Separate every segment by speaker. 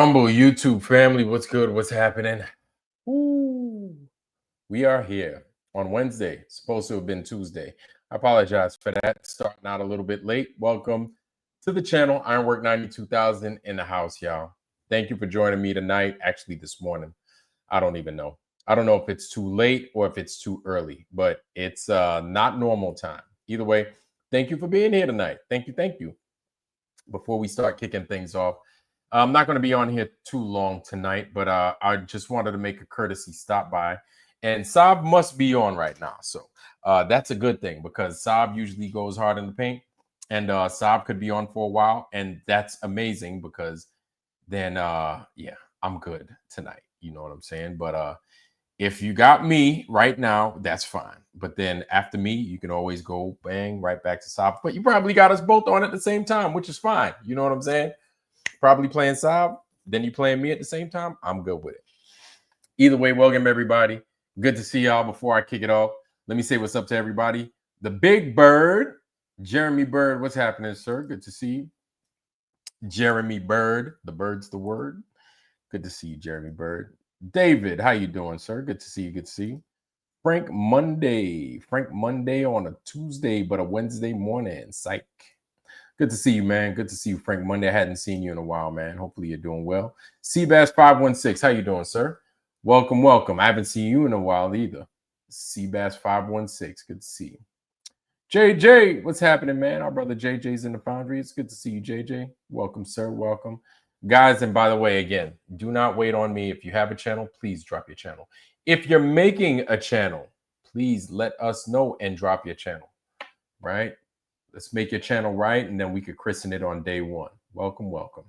Speaker 1: Rumble YouTube family, what's good? What's happening? Ooh, we are here on Wednesday. Supposed to have been Tuesday. I apologize for that. Starting out a little bit late. Welcome to the channel. Ironwork 92,000 in the house, y'all. Thank you for joining me tonight. Actually, this morning. I don't even know. I don't know if it's too late or if it's too early, but it's not normal time. Either way, thank you for being here tonight. Thank you. Thank you. Before we start kicking things off, I'm not going to be on here too long tonight, but I just wanted to make a courtesy stop by. And Saab must be on right now. So that's a good thing because Saab usually goes hard in the paint. And Saab could be on for a while. And that's amazing because then, yeah, I'm good tonight. You know what I'm saying? But if you got me right now, that's fine. But then after me, you can always go bang right back to Saab. But you probably got us both on at the same time, which is fine. You know what I'm saying? Probably playing Saab, then you playing me at the same time. I'm good with it. Either way, welcome everybody. Good to see y'all. Before I kick it off, let me say what's up to everybody. The Big Bird, Jeremy Bird. What's happening, sir? Good to see you. Jeremy Bird. The bird's the word. Good to see you, Jeremy Bird. David, how you doing, sir? Good to see you. Good to see you. Frank Monday. Frank Monday on a Tuesday, but a Wednesday morning. Psych. Good to see you, man. Good to see you, Frank Monday. I hadn't seen you in a while, man. Hopefully you're doing well. Seabass516, how you doing, sir? Welcome, welcome. I haven't seen you in a while either. Seabass516, good to see you. JJ, what's happening, man? Our brother JJ's in the foundry. It's good to see you, JJ. Welcome, sir. Welcome. Guys, and by the way, again, do not wait on me. If you have a channel, please drop your channel. If you're making a channel, please let us know and drop your channel, right? Let's make your channel right, and then we could christen it on day one. Welcome, welcome.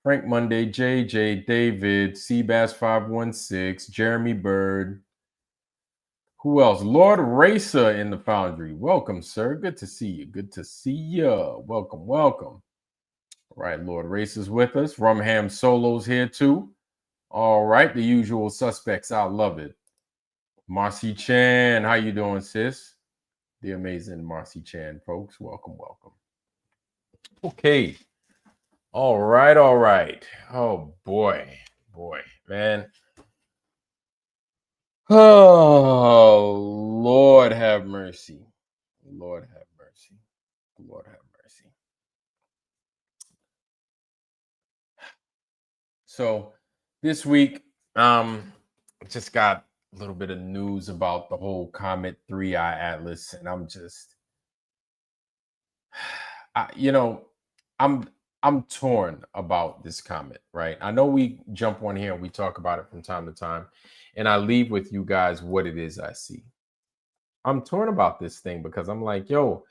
Speaker 1: Frank Monday, JJ, David, Seabass516, Jeremy Bird. Who else? Lord Racer in the foundry. Welcome, sir. Good to see you. Good to see you. Welcome, welcome. All right, Lord Racer's with us. Rumham Solo's here too. All right, the usual suspects. I love it. Marcy Chan, how you doing, sis? The amazing Marcy Chan, folks. Welcome, welcome. Okay. All right, all right. Oh, boy, man. Oh, Lord have mercy. Lord have mercy. Lord have mercy. So this week, just got a little bit of news about the whole Comet 3i Atlas, and I'm just, I'm torn about this comet, right? I know we jump on here and we talk about it from time to time, and I leave with you guys what it is I see. I'm torn about this thing because I'm like, yo,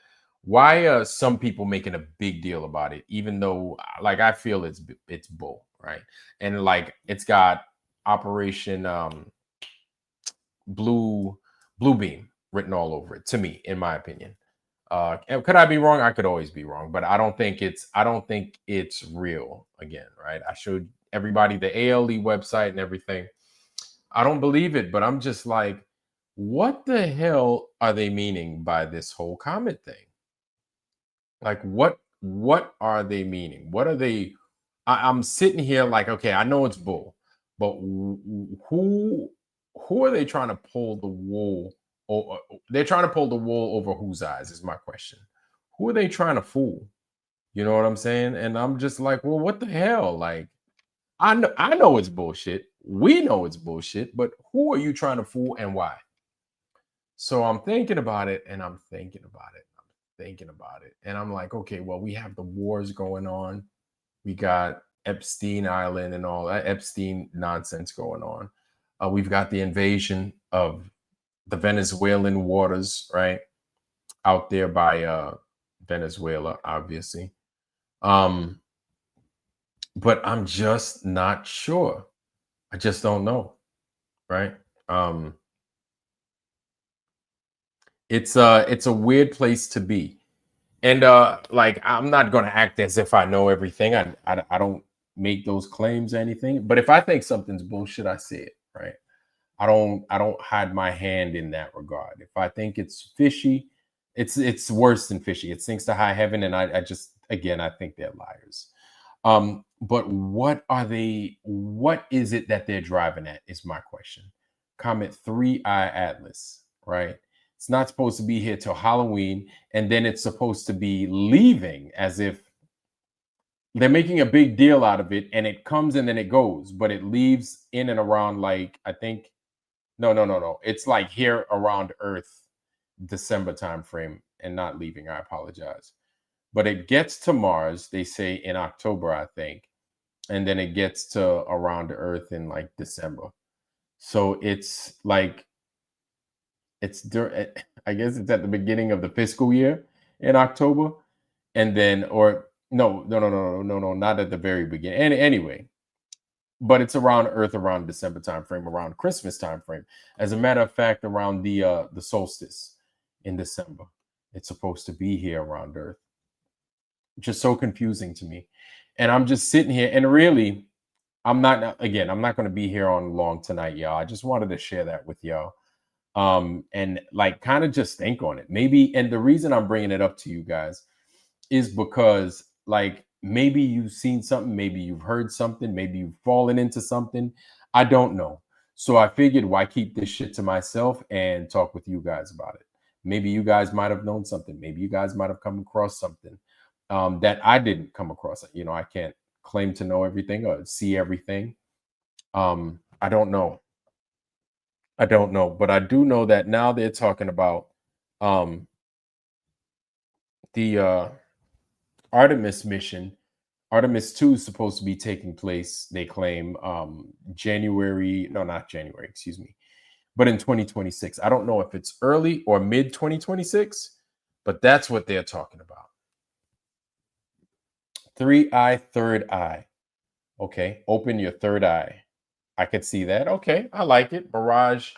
Speaker 1: why are some people making a big deal about it, even though, like, I feel it's bull, right? And like, it's got Operation Blue Beam written all over it. To me, in my opinion. Could I be wrong? I could always be wrong, but I don't think it's real again, right? I showed everybody the ALE website and everything. I don't believe it, but I'm just like, what the hell are they meaning by this whole comet thing? Like, what are they meaning? What are they? I'm sitting here like, okay, I know it's bull, but who are they trying to pull the wool? They're trying to pull the wool over whose eyes is my question. Who are they trying to fool? You know what I'm saying? And I'm just like, well, what the hell? Like, I know it's bullshit. We know it's bullshit, but who are you trying to fool and why? So I'm thinking about it and I'm thinking about it. And I'm like, okay, well, we have the wars going on. We got Epstein Island and all that Epstein nonsense going on. We've got the invasion of the Venezuelan waters, right? Out there by Venezuela, obviously. But I'm just not sure. I just don't know, right? It's a weird place to be. And like, I'm not gonna act as if I know everything. I don't make those claims or anything. But if I think something's bullshit, I say it, right? I don't hide my hand in that regard. If I think it's fishy, it's worse than fishy. It sinks to high heaven, and I just, again, I think they're liars. But what are they? What is it that they're driving at? Is my question. Comet 3I Atlas, right? It's not supposed to be here till Halloween, and then it's supposed to be leaving as if they're making a big deal out of it, and it comes and then it goes, but it leaves in and around, like, I think, no. It's like here around Earth, December time frame, and not leaving. I apologize. But it gets to Mars, they say in October, I think, and then it gets to around Earth in like December. So it's like I guess it's at the beginning of the fiscal year in October, and then or no, not at the very beginning. And anyway, but it's around Earth around December time frame, around Christmas time frame. As a matter of fact, around the solstice in December, it's supposed to be here around Earth. Just so confusing to me. And I'm just sitting here, and really, I'm not going to be here on long tonight, y'all. I just wanted to share that with y'all. And like kind of just think on it. Maybe, and the reason I'm bringing it up to you guys is because like maybe you've seen something, maybe you've heard something, maybe you've fallen into something. I don't know. So I figured, why keep this shit to myself and talk with you guys about it? Maybe you guys might have known something. Maybe you guys might have come across something that I didn't come across. You know, I can't claim to know everything or see everything. I don't know. But I do know that now they're talking about the Artemis mission. Artemis 2 is supposed to be taking place, they claim, January, no, not January, excuse me, but in 2026. I don't know if it's early or mid 2026, but that's what they're talking about. 3i, third eye. Okay, open your third eye. I could see that. Okay, I like it. Mirage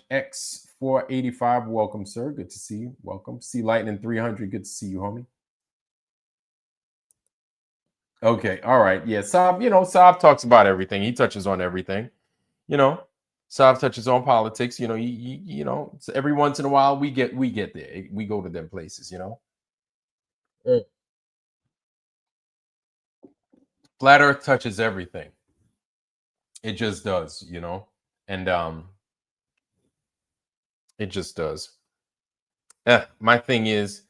Speaker 1: X 485. Welcome, sir. Good to see you. Welcome. See Lightning 300. Good to see you, homie. Okay, all right. Yeah, Saab talks about everything. He touches on everything. Saab touches on politics. So every once in a while we get there. We go to them places. Flat Earth touches everything. It just does, and it just does. My thing is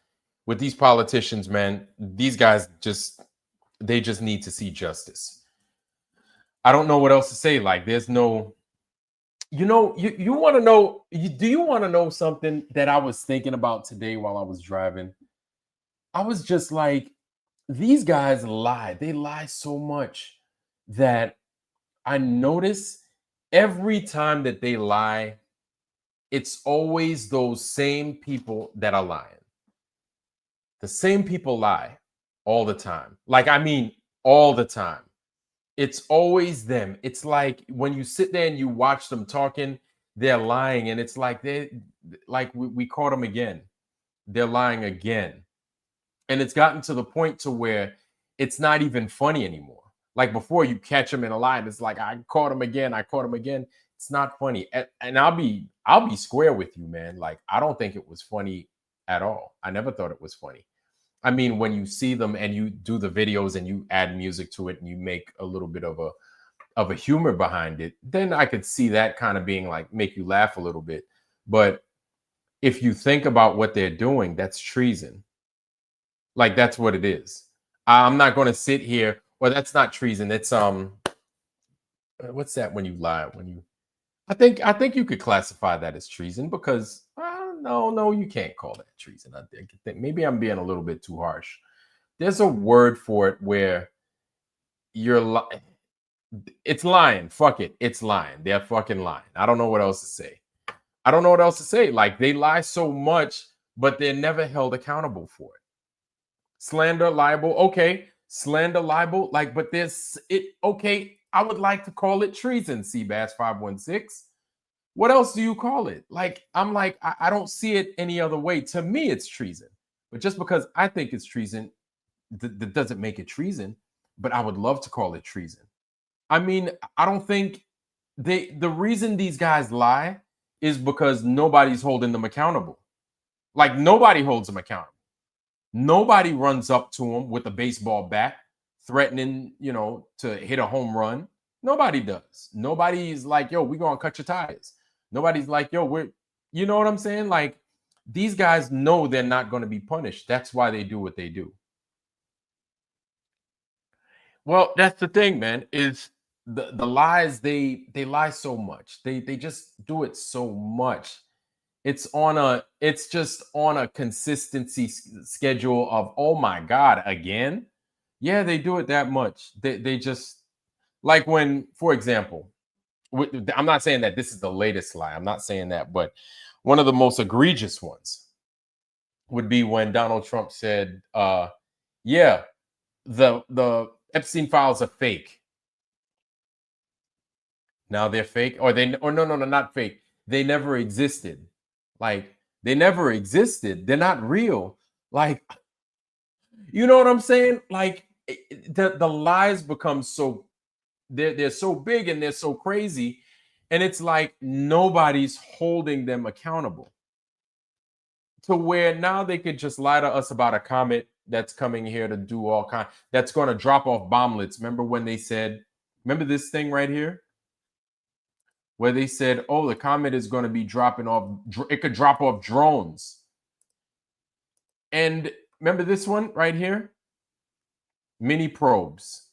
Speaker 1: with these politicians, man, these guys they just need to see justice. I don't know what else to say. Like, there's no, you want to know, do you want to know something that I was thinking about today while I was driving? I was just like, these guys lie. They lie so much that I notice every time that they lie, it's always those same people that are lying. The same people lie all the time. Like, I mean, all the time. It's always them. It's like when you sit there and you watch them talking, they're lying. And it's like we caught them again. They're lying again. And it's gotten to the point to where it's not even funny anymore. Like before, you catch them in a lie, and it's like, I caught him again. It's not funny. And I'll be square with you, man. Like, I don't think it was funny at all. I never thought it was funny. I mean, when you see them and you do the videos and you add music to it and you make a little bit of a humor behind it, then I could see that kind of being like, make you laugh a little bit. But if you think about what they're doing, that's treason. Like, that's what it is. I'm not going to sit here. Well, that's not treason. It's what's that when you lie? I think you could classify that as treason, because no, you can't call that treason. I think maybe I'm being a little bit too harsh. There's a word for it where it's lying. Fuck it, it's lying. They're fucking lying. I don't know what else to say. Like, they lie so much, but they're never held accountable for it. Slander, libel, okay. Slander, libel, like, but okay. I would like to call it treason, Seabass 516. What else do you call it? Like, I'm like, I don't see it any other way. To me, it's treason. But just because I think it's treason, that doesn't make it treason. But I would love to call it treason. I mean, I don't think the reason these guys lie is because nobody's holding them accountable. Like, nobody holds them accountable. Nobody runs up to them with a baseball bat threatening, to hit a home run. Nobody does. Nobody's like, yo, we're gonna cut your tires. Nobody's like, yo, you know what I'm saying? Like, these guys know they're not going to be punished. That's why they do what they do. Well, that's the thing, man, is the lies. They lie so much. They just do it so much. It's just on a consistency schedule of, oh my god, again. Yeah, they do it that much. They just, like, when, for example, I'm not saying that this is the latest lie. I'm not saying that, but one of the most egregious ones would be when Donald Trump said, yeah, the Epstein files are fake. Now they're fake, or no, not fake. They never existed. Like, they never existed. They're not real. Like, you know what I'm saying? Like, the lies become so, they're so big and they're so crazy, and it's like nobody's holding them accountable, to where now they could just lie to us about a comet that's coming here to do all kind, that's going to drop off bomblets. Remember when they said, remember this thing right here, where they said, oh, the comet is going to be dropping off, it could drop off drones. And remember this one right here, mini probes.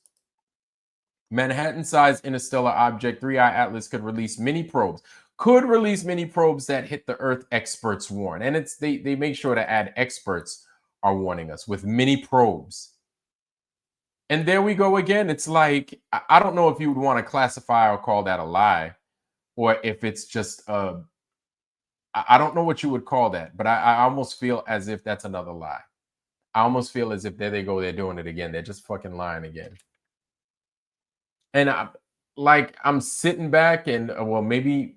Speaker 1: Manhattan-sized interstellar object 3i Atlas could release mini probes. That hit the Earth, experts warn. And it's they make sure to add experts are warning us with mini probes. And there we go again. It's like, I don't know if you would want to classify or call that a lie, or if it's just I don't know what you would call that, but I almost feel as if that's another lie. I almost feel as if there they go, they're doing it again. They're just fucking lying again. And I'm sitting back, and well, maybe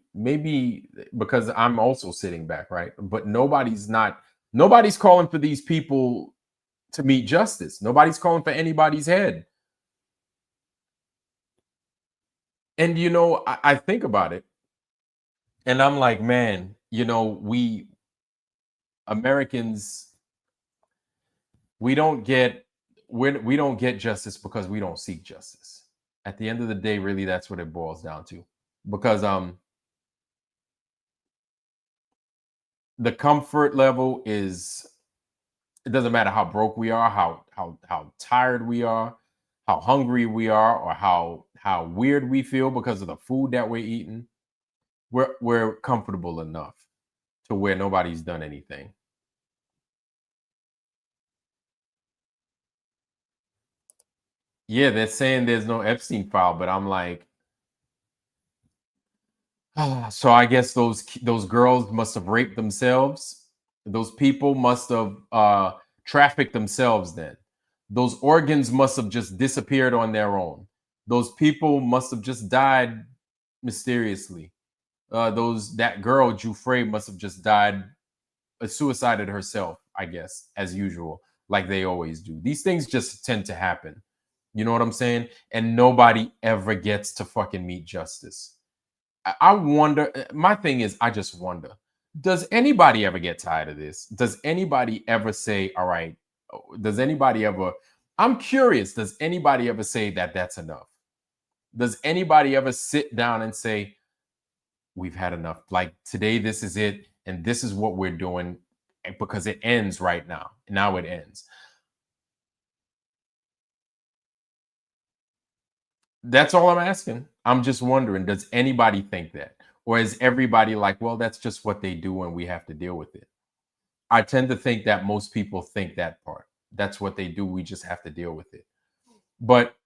Speaker 1: because I'm also sitting back, right? But nobody's calling for these people to meet justice. Nobody's calling for anybody's head. And I think about it, and I'm like, man, we Americans, we don't get justice because we don't seek justice. At the end of the day, really, that's what it boils down to. Because the comfort level is, it doesn't matter how broke we are, how tired we are, how hungry we are, or how weird we feel because of the food that we're eating. We're comfortable enough to where nobody's done anything. Yeah, they're saying there's no Epstein file, but I'm like, so I guess those girls must have raped themselves. Those people must have trafficked themselves then. Those organs must have just disappeared on their own. Those people must have just died mysteriously. That girl Giuffre must have just died, suicided herself, I guess, as usual, like they always do. These things just tend to happen. You know what I'm saying? And nobody ever gets to fucking meet justice. I wonder. My thing is, I just wonder, does anybody ever get tired of this? Does anybody ever say, all right, does anybody ever, I'm curious, does anybody ever say that that's enough? Does anybody ever sit down and say, we've had enough? Like, today, this is it. And this is what we're doing, because it ends right now. Now it ends. That's all I'm asking. I'm just wondering, does anybody think that? Or is everybody like, well, that's just what they do and we have to deal with it? I tend to think that most people think that part. That's what they do. We just have to deal with it. But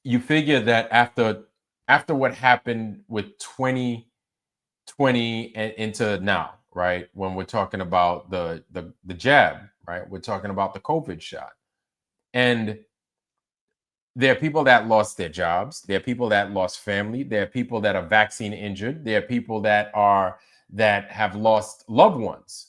Speaker 1: you figure that after what happened with 2020 and into now, right? When we're talking about the jab, right? We're talking about the COVID shot. And there are people that lost their jobs. There are people that lost family. There are people that are vaccine injured. There are people that have lost loved ones,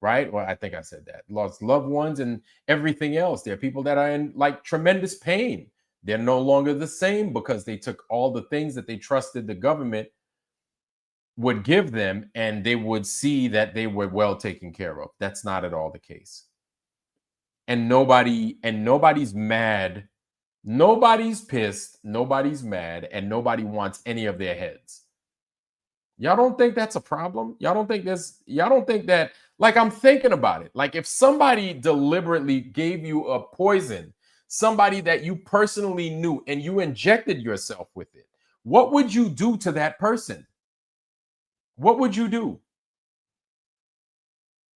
Speaker 1: right? Well, I think I said that. Lost loved ones and everything else. There are people that are in like tremendous pain. They're no longer the same because they took all the things that they trusted the government would give them, and they would see that they were well taken care of. That's not at all the case. And nobody's mad Nobody's pissed, nobody's mad, and nobody wants any of their heads. Y'all don't think that's a problem? Y'all don't think that, like, I'm thinking about it. Like, if somebody deliberately gave you a poison, somebody that you personally knew, and you injected yourself with it, what would you do to that person? What would you do?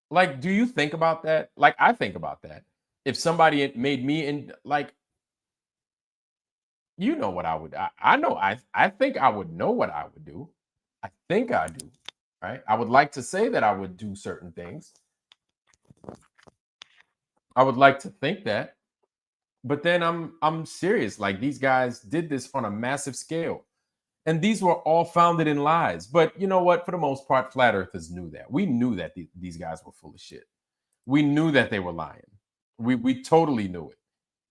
Speaker 1: Like, do you think about that? Like, I think about that. If somebody had made me in, like, you know what I would, I know, I think I would know what I would do. I think I do, right? I would like to say that I would do certain things. I would like to think that, but then I'm serious. Like, these guys did this on a massive scale, and these were all founded in lies. But you know what? For the most part, flat earthers knew that. We knew that these guys were full of shit. We knew that they were lying. We totally knew it.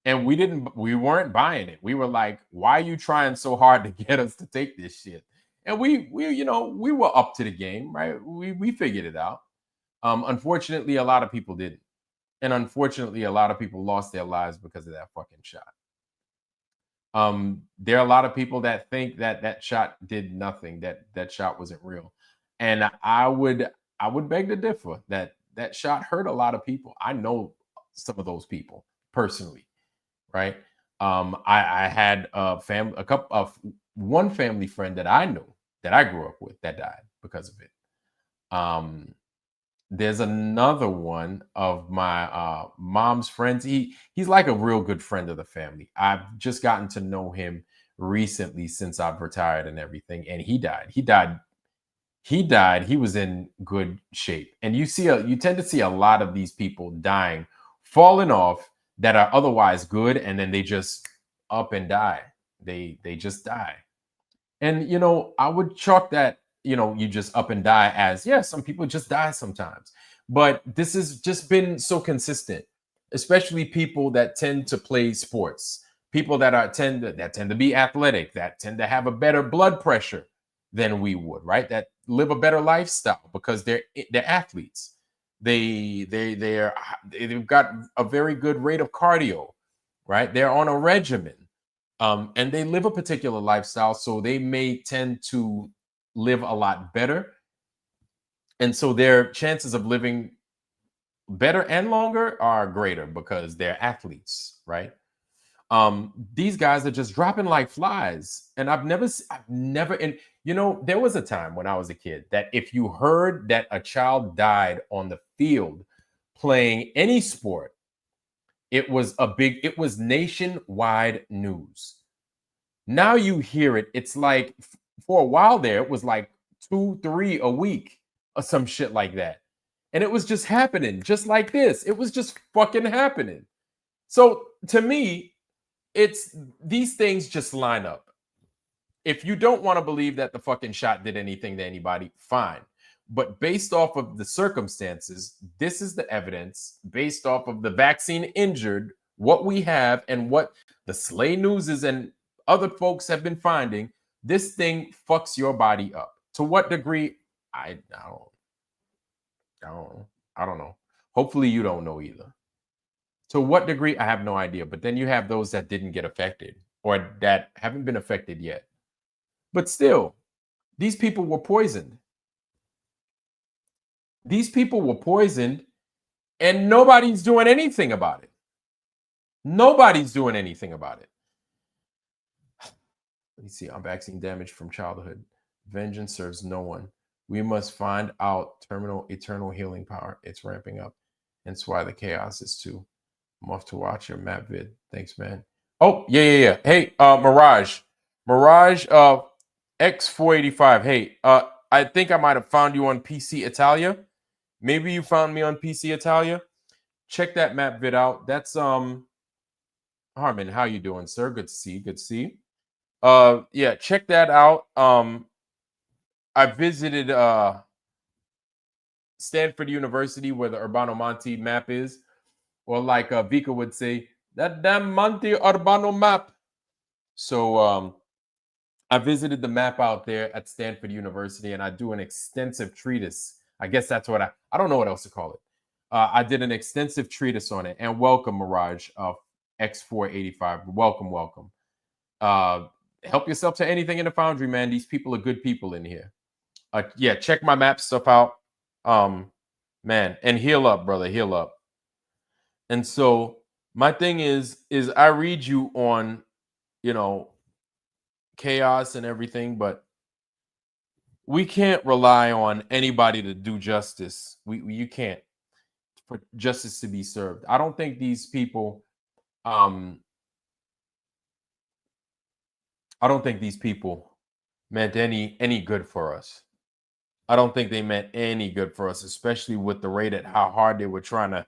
Speaker 1: And we weren't buying it. We were like, why are you trying so hard to get us to take this shit? And we we were up to the game, right? We figured it out. Unfortunately, a lot of people didn't. And unfortunately, a lot of people lost their lives because of that fucking shot. There are a lot of people that think that that shot did nothing, that that shot wasn't real. And I would beg to differ that that shot hurt a lot of people. I know some of those people personally, right? I had a couple of one family friend that I knew, that I grew up with, that died because of it. Um, there's another one of my mom's friends. He's like a real good friend of the family. I've just gotten to know him recently since I've retired and everything. And he died. He died. He was in good shape. And you tend to see a lot of these people dying, falling off, that are otherwise good, and then they just up and die. They just die. And I would chalk that, you just up and die as, yeah, some people just die sometimes. But this has just been so consistent, especially people that tend to play sports, people that tend to be athletic, that tend to have a better blood pressure than we would, right? That live a better lifestyle because they're athletes. They've got a very good rate of cardio, right? They're on a regimen, and they live a particular lifestyle, so they may tend to live a lot better, and so their chances of living better and longer are greater because they're athletes, right? These guys are just dropping like flies, and I've never, and there was a time when I was a kid that if you heard that a child died on the field playing any sport, it was nationwide news. Now you hear it. It's like, for a while there, it was like two, three a week or some shit like that. And it was just happening just like this. It was just fucking happening. So to me, it's these things just line up. If you don't want to believe that the fucking shot did anything to anybody, fine. But based off of the circumstances, this is the evidence based off of the vaccine injured, what we have, and what the Slay News is and other folks have been finding. This thing fucks your body up. To what degree? I don't, I don't know. Hopefully, you don't know either. To what degree? I have no idea. But then you have those that didn't get affected or that haven't been affected yet. But still, these people were poisoned. These people were poisoned, and nobody's doing anything about it. Nobody's doing anything about it. Let me see. I'm vaccine damage from childhood. Vengeance serves no one. We must find out terminal eternal healing power. It's ramping up. That's why the chaos is too. I'm off to watch your map vid. Thanks, man. Oh, yeah. Hey, Mirage, X485. Hey, I think I might have found you on PC Italia. Maybe you found me on PC Italia. Check that map vid out. That's Harmon, how you doing, sir? Good to see you. Good to see you. Yeah, check that out. I visited Stanford University, where the Urbano Monte map is, or like Vika would say, that damn Monte Urbano map. So I visited the map out there at Stanford University, and I do an extensive treatise. I guess that's what I don't know what else to call it. I did an extensive treatise on it. And welcome, Mirage. X485. Welcome, welcome. Help yourself to anything in the Foundry, man. These people are good people in here. Yeah, check my map stuff out. Man, and heal up, brother, heal up. And so my thing is I read you on, you know, chaos and everything, but we can't rely on anybody to do justice. You can't, for justice to be served. I don't think these people I don't think these people meant any good for us. I don't think they meant any good for us, especially with the rate at how hard they were trying to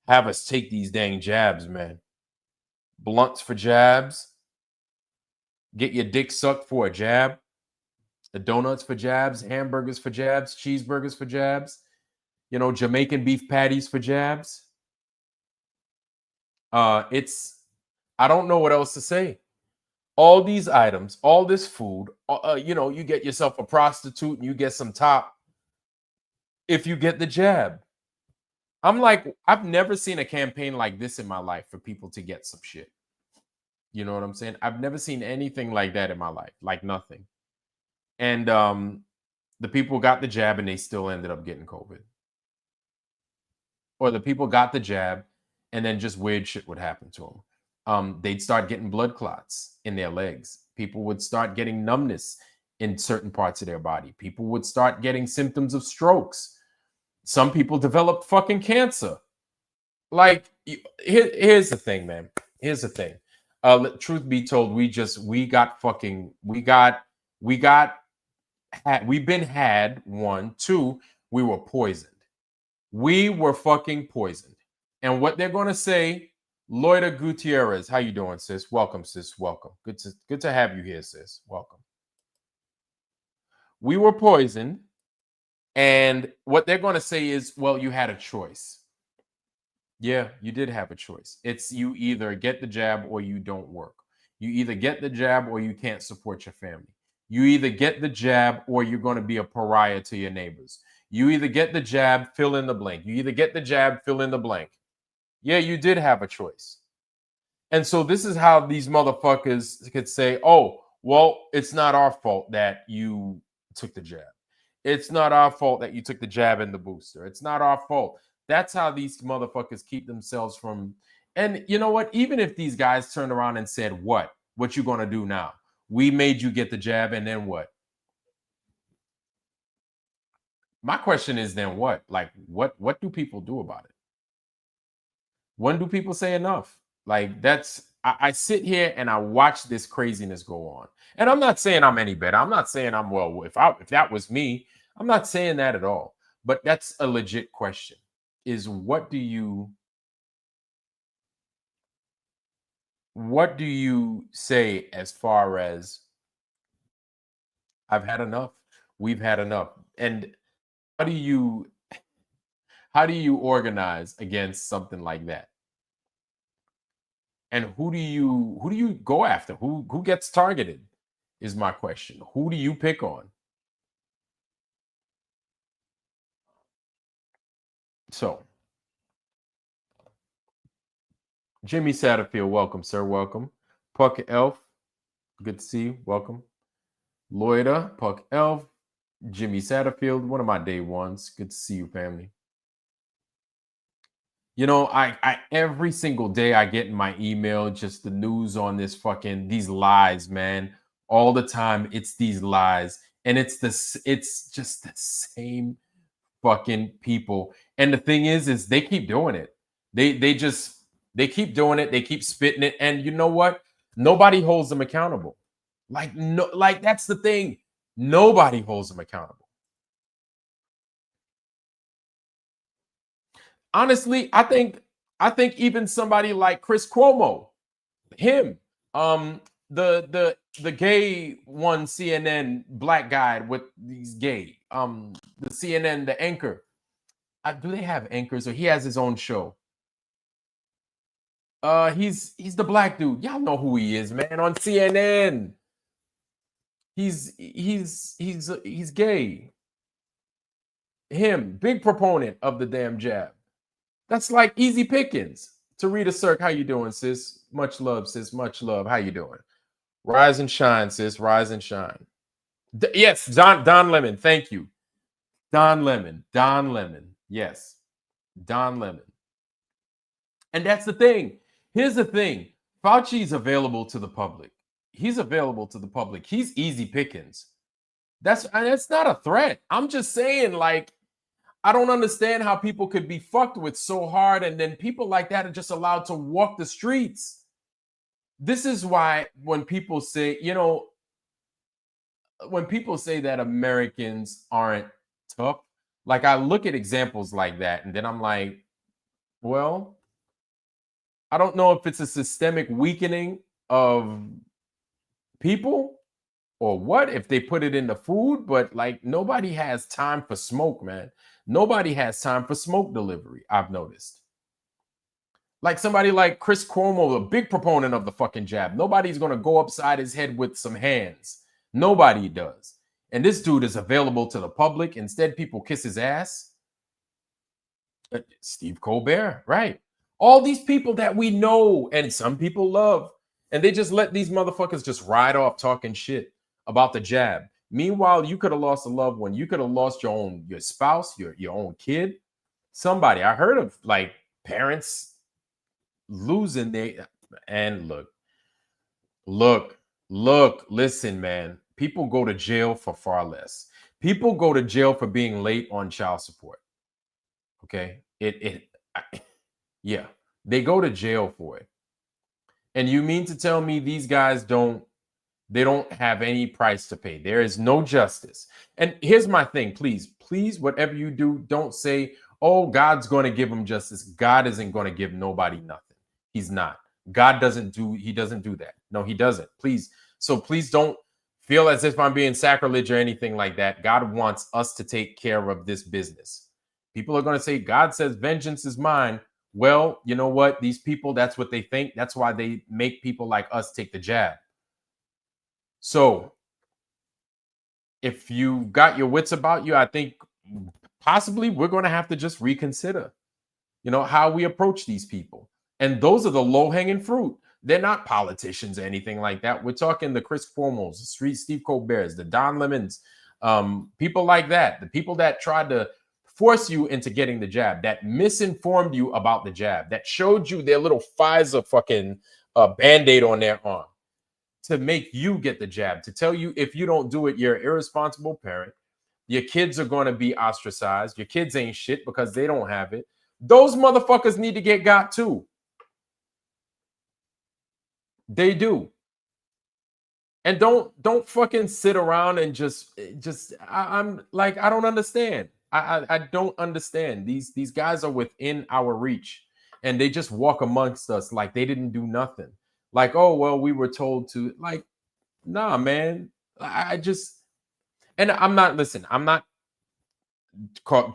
Speaker 1: have us take these dang jabs, man. Blunts for jabs. Get your dick sucked for a jab. The donuts for jabs, hamburgers for jabs, cheeseburgers for jabs, you know, Jamaican beef patties for jabs. I don't know what else to say. All these items, all this food, you know, you get yourself a prostitute and you get some top if you get the jab. I'm like, I've never seen a campaign like this in my life for people to get some shit. You know what I'm saying? I've never seen anything like that in my life, like nothing. And the people got the jab and they still ended up getting COVID. Or the people got the jab and then just weird shit would happen to them. They'd start getting blood clots in their legs. People would start getting numbness in certain parts of their body. People would start getting symptoms of strokes. Some people developed fucking cancer. Like, here's the thing, man. Here's the thing. Truth be told, we've been had. One, two, we were poisoned. We were fucking poisoned. And what they're going to say, Loida Gutierrez, how you doing, sis? Welcome, sis. Welcome. Good to have you here, sis. Welcome. We were poisoned. And what they're going to say is, well, you had a choice. Yeah, you did have a choice. It's you either get the jab or you don't work. You either get the jab or you can't support your family. You either get the jab or you're going to be a pariah to your neighbors. You either get the jab, fill in the blank. You either get the jab, fill in the blank. Yeah, you did have a choice. And so this is how these motherfuckers could say, oh, well, it's not our fault that you took the jab. It's not our fault that you took the jab and the booster. It's not our fault. That's how these motherfuckers keep themselves from. And you know what? Even if these guys turned around and said, what you going to do now? We made you get the jab and then what? My question is then what? Like, what do people do about it? When do people say enough? Like, I sit here and I watch this craziness go on. And I'm not saying I'm any better. I'm not saying I'm, well, if that was me, I'm not saying that at all. But that's a legit question. Is what do you say as far as I've had enough, we've had enough? And how do you organize against something like that? And who do you go after? Who gets targeted is my question. Who do you pick on? So, Jimmy Satterfield, welcome, sir. Welcome. Puck Elf, good to see you. Welcome. Loida, Puck Elf, Jimmy Satterfield, one of my day ones. Good to see you, family. You know, I every single day I get in my email just the news on these lies, man. All the time, it's these lies, and it's just the same fucking people. And the thing is they keep doing it. They keep doing it. They keep spitting it, and you know what? Nobody holds them accountable. Like that's the thing. Nobody holds them accountable. Honestly, I think even somebody like Chris Cuomo, him, the gay one CNN black guy with these gay, the CNN, the anchor. Do they have anchors or he has his own show? He's the black dude. Y'all know who he is, man, on CNN. He's gay. Him, big proponent of the damn jab. That's like easy pickings. Tarita Cirque, how you doing, sis? Much love, sis. Much love. How you doing? Rise and shine, sis. Rise and shine. Yes, Don Lemon. Thank you. Don Lemon. Don Lemon. Yes. Don Lemon. And that's the thing. Here's the thing. Fauci's available to the public. He's available to the public. He's easy pickings. That's not a threat. I'm just saying, like, I don't understand how people could be fucked with so hard, and then people like that are just allowed to walk the streets. This is why when people say, when people say that Americans aren't tough, like I look at examples like that, and then I'm like, well, I don't know if it's a systemic weakening of people or what, if they put it in the food, but like nobody has time for smoke, man. Nobody has time for smoke delivery, I've noticed. Like somebody like Chris Cuomo, a big proponent of the fucking jab. Nobody's going to go upside his head with some hands. Nobody does. And this dude is available to the public. Instead, people kiss his ass. Steve Colbert, right? All these people that we know and some people love, and they just let these motherfuckers just ride off talking shit about the jab. Meanwhile, you could have lost a loved one. You could have lost your spouse, your own kid, somebody. I heard of like parents losing their, and look, listen, man. People go to jail for far less. People go to jail for being late on child support. Okay, yeah, they go to jail for it. And you mean to tell me these guys don't have any price to pay? There is no justice. And here's my thing, please, whatever you do, don't say, oh, God's going to give them justice. God isn't going to give nobody nothing. He's not. God doesn't do that. No, he doesn't. Please. So please don't feel as if I'm being sacrilege or anything like that. God wants us to take care of this business. People are going to say, God says vengeance is mine. Well, you know what? These people, that's what they think. That's why they make people like us take the jab. So if you got your wits about you, I think possibly we're going to have to just reconsider, how we approach these people. And those are the low-hanging fruit. They're not politicians or anything like that. We're talking the Chris Cuomos, the Steve Colberts, the Don Lemons, people like that, the people that tried to force you into getting the jab, that misinformed you about the jab, that showed you their little Pfizer fucking Band-Aid on their arm to make you get the jab, to tell you if you don't do it, you're an irresponsible parent. Your kids are going to be ostracized. Your kids ain't shit because they don't have it. Those motherfuckers need to get got too. They do. And don't fucking sit around and I'm like, I don't understand. I don't understand. These guys are within our reach and they just walk amongst us like they didn't do nothing. Like, oh, well, we were told to, like, nah, man. And I'm not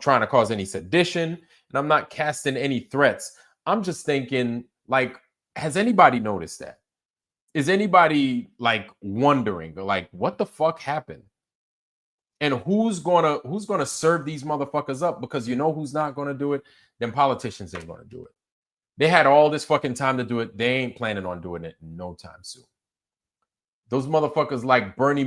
Speaker 1: trying to cause any sedition and I'm not casting any threats. I'm just thinking, like, has anybody noticed that? Is anybody like wondering, like, what the fuck happened? And who's gonna serve these motherfuckers up? Because you know who's not gonna do it? Them politicians ain't gonna do it. They had all this fucking time to do it. They ain't planning on doing it no time soon. Those motherfuckers like Bernie,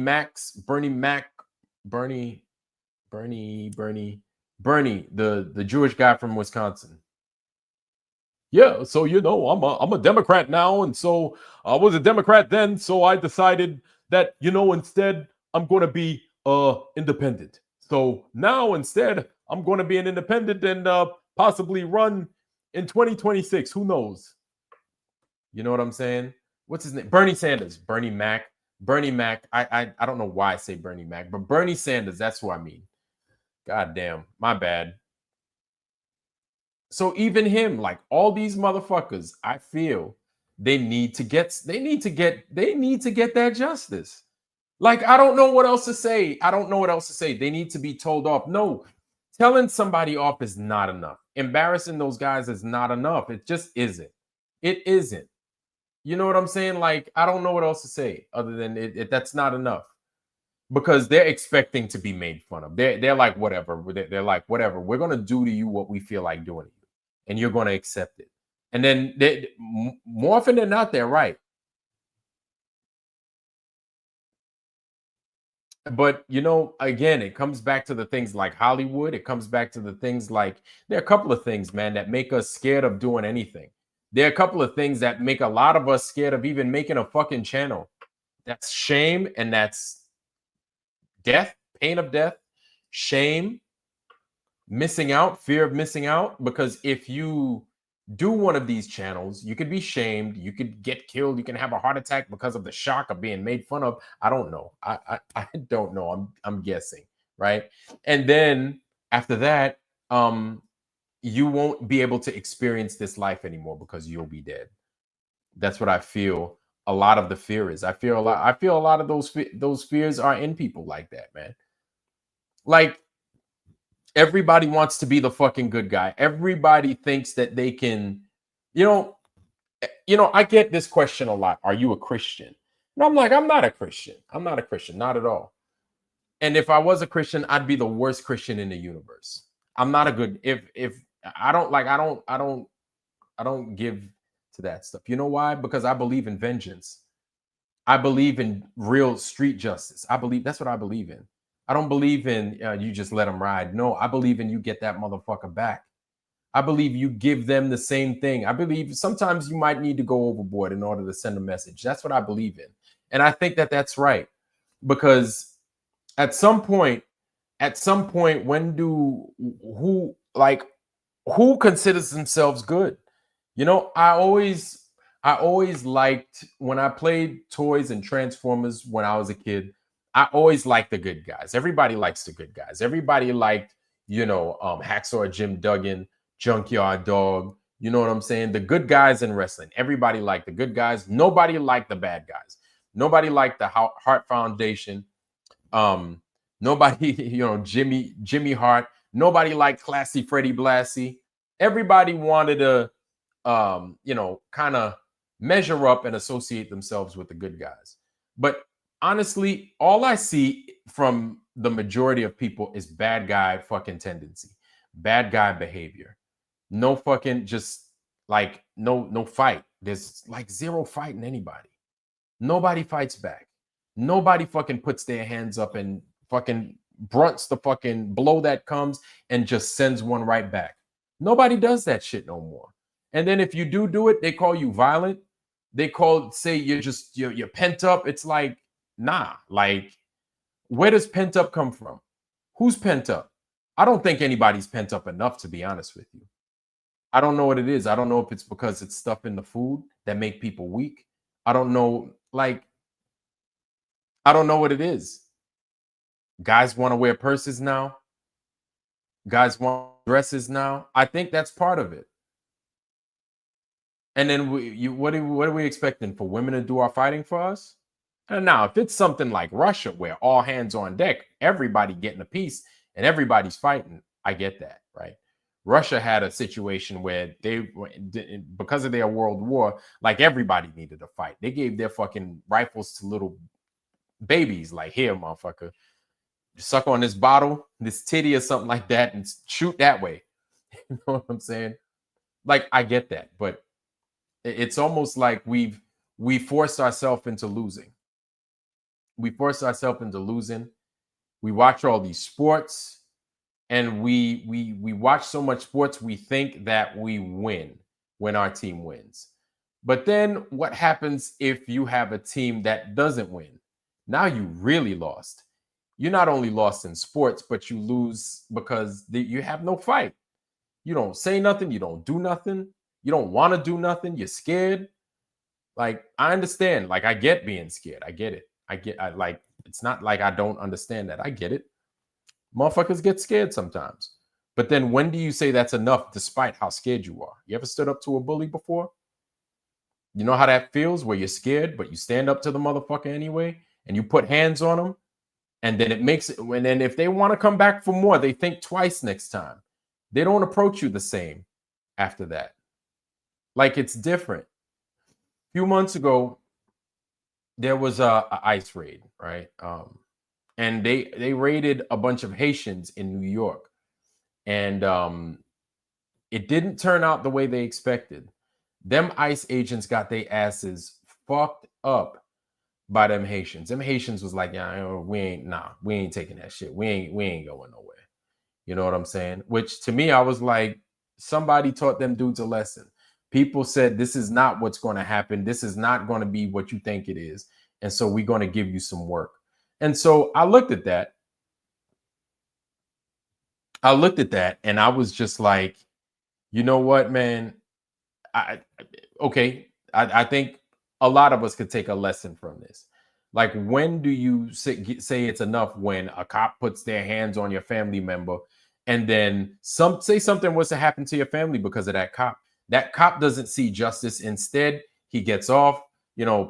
Speaker 1: the Jewish guy from Wisconsin. Yeah, so I'm a Democrat now, and so I was a Democrat then, so I decided that instead I'm going to be independent. So now instead I'm going to be an independent and possibly run in 2026. Who knows? You know what I'm saying? What's his name? Bernie Sanders. Bernie Mac. I don't know why I say Bernie Mac, but Bernie Sanders. That's who I mean. God damn, my bad. So even him, like all these motherfuckers, I feel they need to get that justice. Like, I don't know what else to say. They need to be told off. No, telling somebody off is not enough. Embarrassing those guys is not enough. It just isn't. It isn't. You know what I'm saying? Like, I don't know what else to say other than that's not enough. Because they're expecting to be made fun of. They're like, whatever. They're like, whatever. We're going to do to you what we feel like doing to you. And you're going to accept it. And then more often than not, they're right. But again, it comes back to the things like Hollywood. It comes back to the things like there are a couple of things, man, that make us scared of doing anything. There are a couple of things that make a lot of us scared of even making a fucking channel. That's shame, and that's death, pain of death, shame, missing out, fear of missing out. Because if you do one of these channels, you could be shamed, you could get killed, you can have a heart attack because of the shock of being made fun of. I don't know. I don't know. I'm guessing, right? And then after that, you won't be able to experience this life anymore because you'll be dead. That's what I feel. A lot of the fear is. I feel a lot of those fears are in people like that, man. Like everybody wants to be the fucking good guy. Everybody thinks that they can, you know, I get this question a lot. Are you a Christian? And I'm like, I'm not a Christian. I'm not a Christian, not at all. And if I was a Christian, I'd be the worst Christian in the universe. I'm not a good if I don't like I don't give to that stuff. You know why? Because I believe in vengeance. I believe in real street justice. I believe that's what I believe in. I don't believe in you just let them ride. No, I believe in you get that motherfucker back. I believe you give them the same thing. I believe sometimes you might need to go overboard in order to send a message. That's what I believe in. And I think that that's right because at some point, when do who considers themselves good? I always liked when I played toys and Transformers when I was a kid. I always liked the good guys. Everybody likes the good guys. Everybody liked, Hacksaw Jim Duggan, Junkyard Dog. You know what I'm saying? The good guys in wrestling. Everybody liked the good guys. Nobody liked the bad guys. Nobody liked the Hart Foundation. Nobody, Jimmy Hart. Nobody liked Classy Freddie Blassie. Everybody wanted to, kind of measure up and associate themselves with the good guys. But honestly, all I see from the majority of people is bad guy fucking tendency, bad guy behavior. No fucking just like no fight. There's like zero fighting anybody. Nobody fights back. Nobody fucking puts their hands up and fucking brunts the fucking blow that comes and just sends one right back. Nobody does that shit no more. And then if you do it, they call you violent. They say you're pent up. It's like, nah, like where does pent up come from? Who's pent up? I don't think anybody's pent up enough, to be honest with you. I don't know what it is. I don't know if it's because it's stuff in the food that make people weak. I don't know. Like, I don't know what it is. Guys want to wear purses now. Guys want dresses now. I think that's part of it. And then what are we expecting for women to do our fighting for us? And now, if it's something like Russia, where all hands on deck, everybody getting a piece and everybody's fighting, I get that, right? Russia had a situation where because of their world war, like everybody needed to fight. They gave their fucking rifles to little babies, like, here, motherfucker, suck on this bottle, this titty or something like that, and shoot that way. You know what I'm saying? Like, I get that, but it's almost like we forced ourselves into losing. We forced ourselves into losing. We watch all these sports, and we watch so much sports, we think that we win when our team wins. But then what happens if you have a team that doesn't win? Now you really lost. You not only lost in sports, but you lose because you have no fight. You don't say nothing. You don't do nothing. You don't want to do nothing. You're scared. Like, I understand. Like, I get being scared. I get it. I it's not like I don't understand that. I get it. Motherfuckers get scared sometimes. But then when do you say that's enough despite how scared you are? You ever stood up to a bully before? You know how that feels where you're scared, but you stand up to the motherfucker anyway and you put hands on them. And then it makes it, and then if they want to come back for more, they think twice next time. They don't approach you the same after that. Like, it's different. A few months ago, there was a ICE raid, right? And they raided a bunch of Haitians in New York, and it didn't turn out the way they expected. Them ICE agents got their asses fucked up by them Haitians. Them Haitians was like, yeah, we ain't taking that shit. We ain't going nowhere. You know what I'm saying? Which to me, I was like, somebody taught them dudes a lesson. People said, this is not what's going to happen. This is not going to be what you think it is. And so we're going to give you some work. And so I looked at that. And I was just like, you know what, man? I think a lot of us could take a lesson from this. Like, when do you say it's enough when a cop puts their hands on your family member, and then say something was to happen to your family because of that cop? That cop doesn't see justice. Instead, he gets off,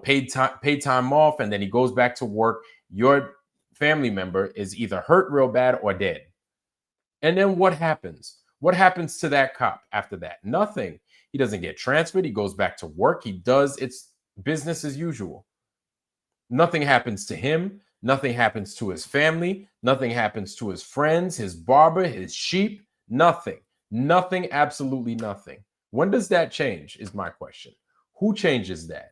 Speaker 1: paid time off, and then he goes back to work. Your family member is either hurt real bad or dead. And then what happens? What happens to that cop after that? Nothing. He doesn't get transferred. He goes back to work. He does its business as usual. Nothing happens to him. Nothing happens to his family. Nothing happens to his friends, his barber, his sheep. Nothing. Nothing, absolutely nothing. When does that change is my question. Who changes that?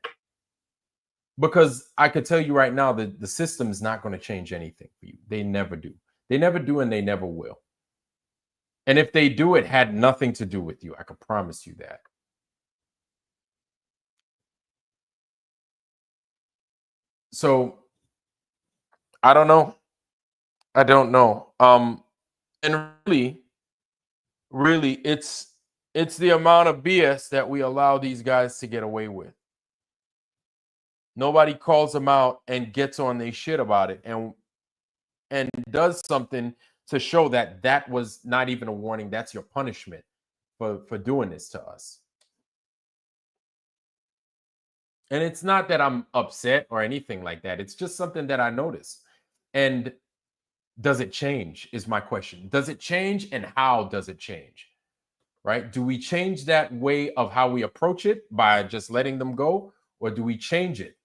Speaker 1: Because I could tell you right now that the system is not going to change anything for you. They never do. They never do, and they never will. And if they do, it had nothing to do with you. I can promise you that. So I don't know. And really, it's the amount of BS that we allow these guys to get away with. Nobody calls them out and gets on their shit about it and does something to show that was not even a warning. That's your punishment for doing this to us. And it's not that I'm upset or anything like that. It's just something that I noticed. And does it change is my question. Does it change, and how does it change? Right? Do we change that way of how we approach it by just letting them go? Or do we change it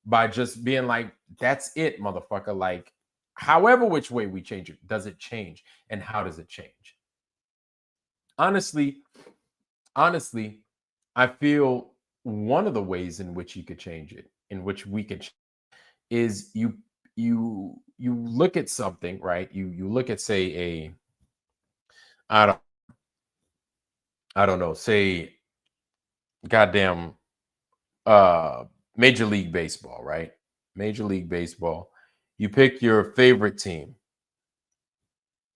Speaker 1: by just being like, that's it, motherfucker? Like, however which way we change it, does it change? And how does it change? Honestly, I feel one of the ways in which you could change it, in which we could, is you look at something, right? You look at, say, I don't know, say, goddamn, Major League Baseball, right? Major League Baseball. You pick your favorite team.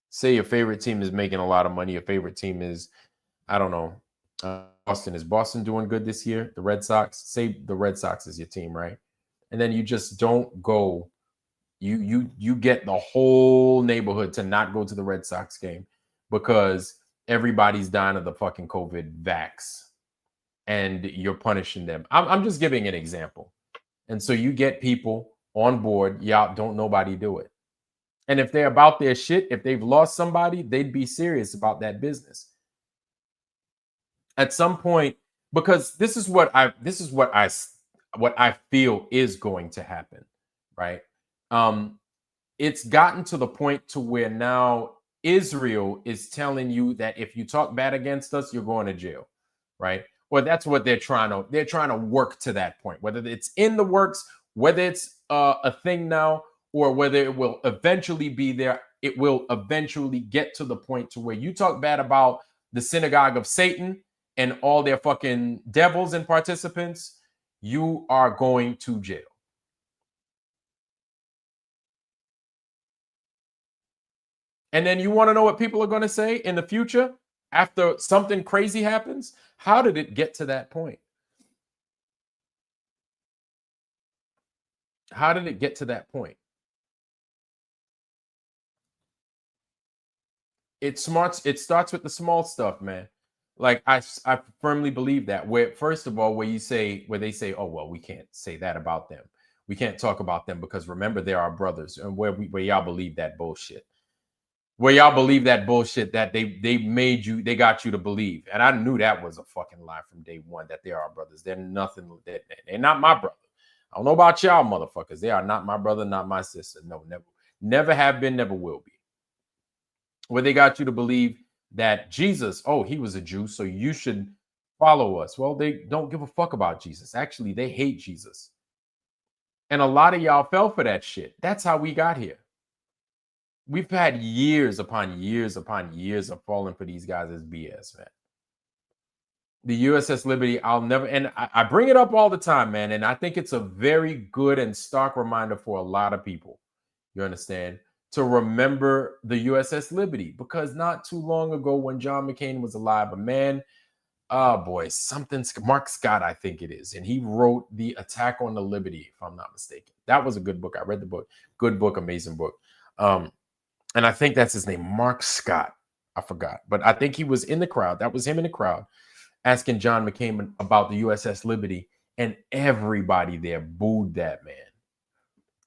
Speaker 1: Say your favorite team is making a lot of money. Your favorite team is, I don't know, Boston. Is Boston doing good this year? The Red Sox. Say the Red Sox is your team, right? And then you just don't go. You get the whole neighborhood to not go to the Red Sox game because everybody's dying of the fucking COVID vax, and you're punishing them. I'm just giving an example. And so you get people on board. Y'all don't nobody do it. And if they're about their shit, if they've lost somebody, they'd be serious about that business. At some point, because this is what I feel is going to happen, right? It's gotten to the point to where now Israel is telling you that if you talk bad against us, you're going to jail, right? Or that's what they're trying to work to that point, whether it's in the works, whether it's a thing now, or whether it will eventually be there. It will eventually get to the point to where you talk bad about the synagogue of Satan and all their fucking devils and participants, you are going to jail. And then you want to know what people are going to say in the future after something crazy happens? How did it get to that point? How did it get to that point? It starts with the small stuff, man. Like I firmly believe that. Where first of all, where they say, oh well, we can't say that about them. We can't talk about them because remember they're our brothers, and where y'all believe that bullshit. Where y'all believe that bullshit that they got you to believe. And I knew that was a fucking lie from day one, that they are our brothers. They're nothing, they're not my brother. I don't know about y'all motherfuckers. They are not my brother, not my sister. No, never have been, never will be. Where they got you to believe that Jesus, oh, he was a Jew, so you should follow us. Well, they don't give a fuck about Jesus. Actually, they hate Jesus. And a lot of y'all fell for that shit. That's how we got here. We've had years upon years upon years of falling for these guys as BS, man. The USS Liberty, I'll never, and I bring it up all the time, man. And I think it's a very good and stark reminder for a lot of people, you understand, to remember the USS Liberty. Because not too long ago, when John McCain was alive, a man, oh boy, Mark Scott, I think it is. And he wrote The Attack on the Liberty, if I'm not mistaken. That was a good book. I read the book. Good book, amazing book. And I think that's his name, Mark Scott. I forgot. But I think he was in the crowd. That was him in the crowd asking John McCain about the USS Liberty. And everybody there booed that man.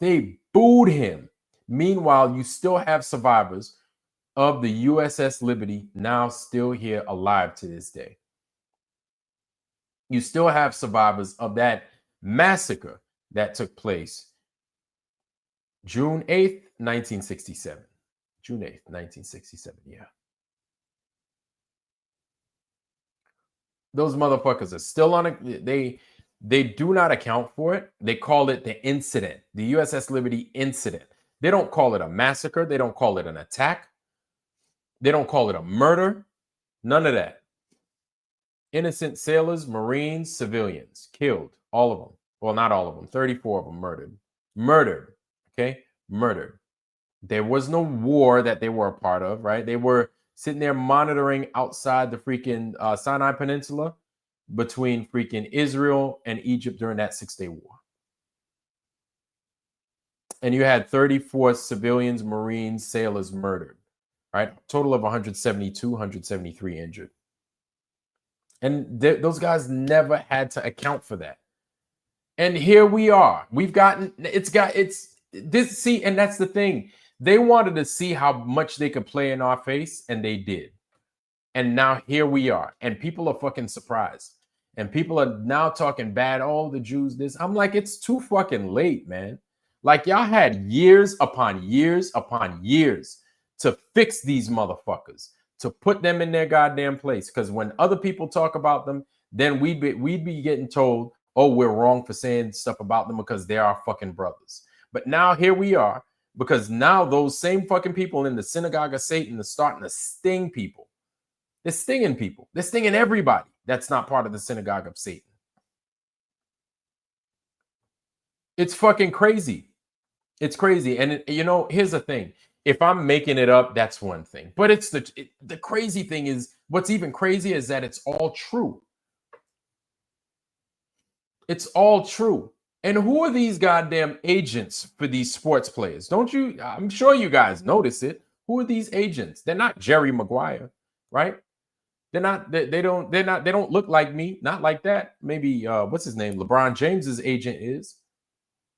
Speaker 1: They booed him. Meanwhile, you still have survivors of the USS Liberty now still here alive to this day. You still have survivors of that massacre that took place June 8th, 1967. June 8th, 1967, yeah. Those motherfuckers are still on it. They do not account for it. They call it the incident, the USS Liberty incident. They don't call it a massacre. They don't call it an attack. They don't call it a murder. None of that. Innocent sailors, Marines, civilians killed, all of them. Well, not all of them, 34 of them murdered. Murdered, okay? Murdered. There was no war that they were a part of, right? They were sitting there monitoring outside the freaking Sinai Peninsula between freaking Israel and Egypt during that 6-day war. And you had 34 civilians, Marines, sailors murdered, right? Total of 172, 173 injured. And those guys never had to account for that. And here we are. We've gotten, see, and that's the thing. They wanted to see how much they could play in our face, and they did. And now here we are. And people are fucking surprised. And people are now talking bad, oh, the Jews, this. I'm like, it's too fucking late, man. Like, y'all had years upon years upon years to fix these motherfuckers, to put them in their goddamn place. Because when other people talk about them, then we'd be getting told, oh, we're wrong for saying stuff about them because they are fucking brothers. But now here we are, because now those same fucking people in the synagogue of Satan are starting to sting people. They're stinging people. They're stinging everybody that's not part of the synagogue of Satan. It's fucking crazy. It's crazy. And you know, here's the thing. If I'm making it up, that's one thing. But it's the crazy thing is, what's even crazier is that it's all true. It's all true. And who are these goddamn agents for these sports players? Don't you? I'm sure you guys notice it. Who are these agents? They're not Jerry Maguire, right? They're not. They don't look like me. Not like that. Maybe what's his name? LeBron James's agent is.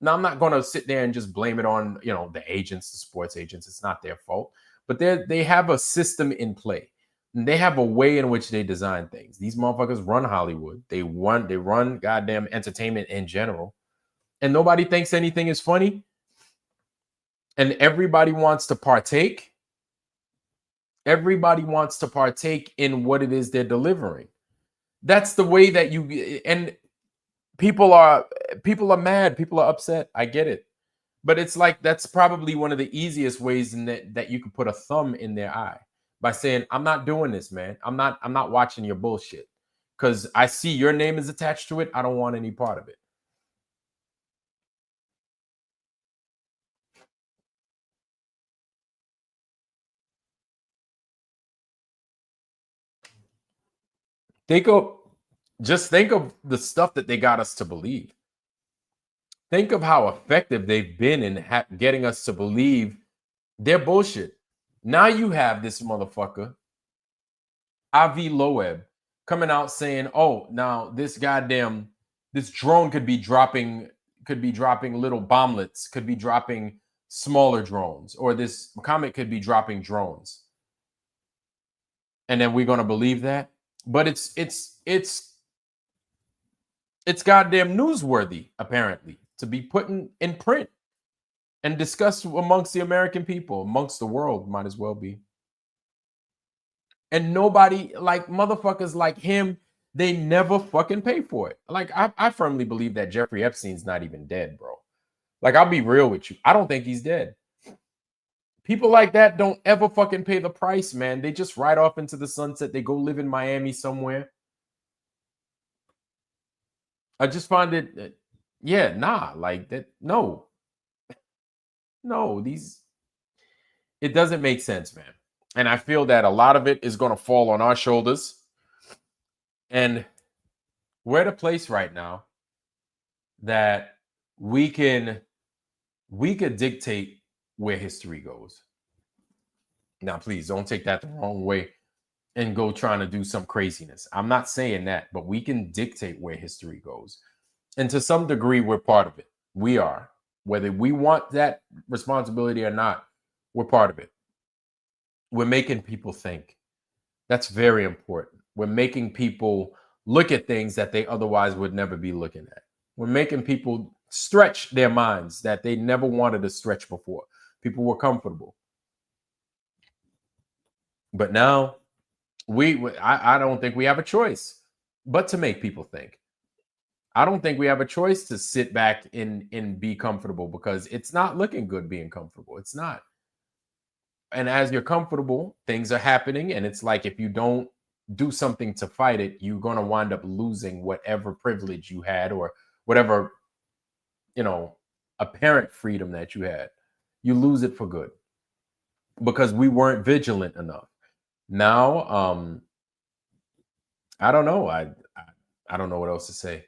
Speaker 1: Now, I'm not going to sit there and just blame it on, you know, the agents, the sports agents. It's not their fault. But they have a system in play. And they have a way in which they design things. These motherfuckers run Hollywood. They run goddamn entertainment in general. And nobody thinks anything is funny. And everybody wants to partake. Everybody wants to partake in what it is they're delivering. That's the way that you, and people are mad. People are upset. I get it. But it's like, that's probably one of the easiest ways in that you could put a thumb in their eye by saying, I'm not doing this, man. I'm not watching your bullshit. Because I see your name is attached to it. I don't want any part of it. Just think of the stuff that they got us to believe. Think of how effective they've been in getting us to believe their bullshit. Now you have this motherfucker, Avi Loeb, coming out saying, oh, now this drone could be dropping little bomblets, could be dropping smaller drones, or this comet could be dropping drones. And then we're going to believe that? But it's goddamn newsworthy, apparently, to be put in print and discussed amongst the American people, amongst the world, might as well be. And nobody, like motherfuckers like him, They never fucking pay for it. Like, I firmly believe that Jeffrey Epstein's not even dead, bro. Like, I'll be real with you. I don't think he's dead. People like that don't ever fucking pay the price, man. They just ride off into the sunset. They go live in Miami somewhere. I just find it, yeah, nah, like that. No, it doesn't make sense, man. And I feel that a lot of it is going to fall on our shoulders. And we're at a place right now that we could dictate where history goes. Now, please don't take that the wrong way and go trying to do some craziness. I'm not saying that, but we can dictate where history goes. And to some degree, we're part of it. We are. Whether we want that responsibility or not, we're part of it. We're making people think. That's very important. We're making people look at things that they otherwise would never be looking at. We're making people stretch their minds that they never wanted to stretch before. People were comfortable. But now I don't think we have a choice but to make people think. I don't think we have a choice to sit back and be comfortable, because it's not looking good being comfortable. It's not. And as you're comfortable, things are happening. And it's like, if you don't do something to fight it, you're going to wind up losing whatever privilege you had, or whatever, apparent freedom that you had. You lose it for good because we weren't vigilant enough. Now, I don't know. I don't know what else to say.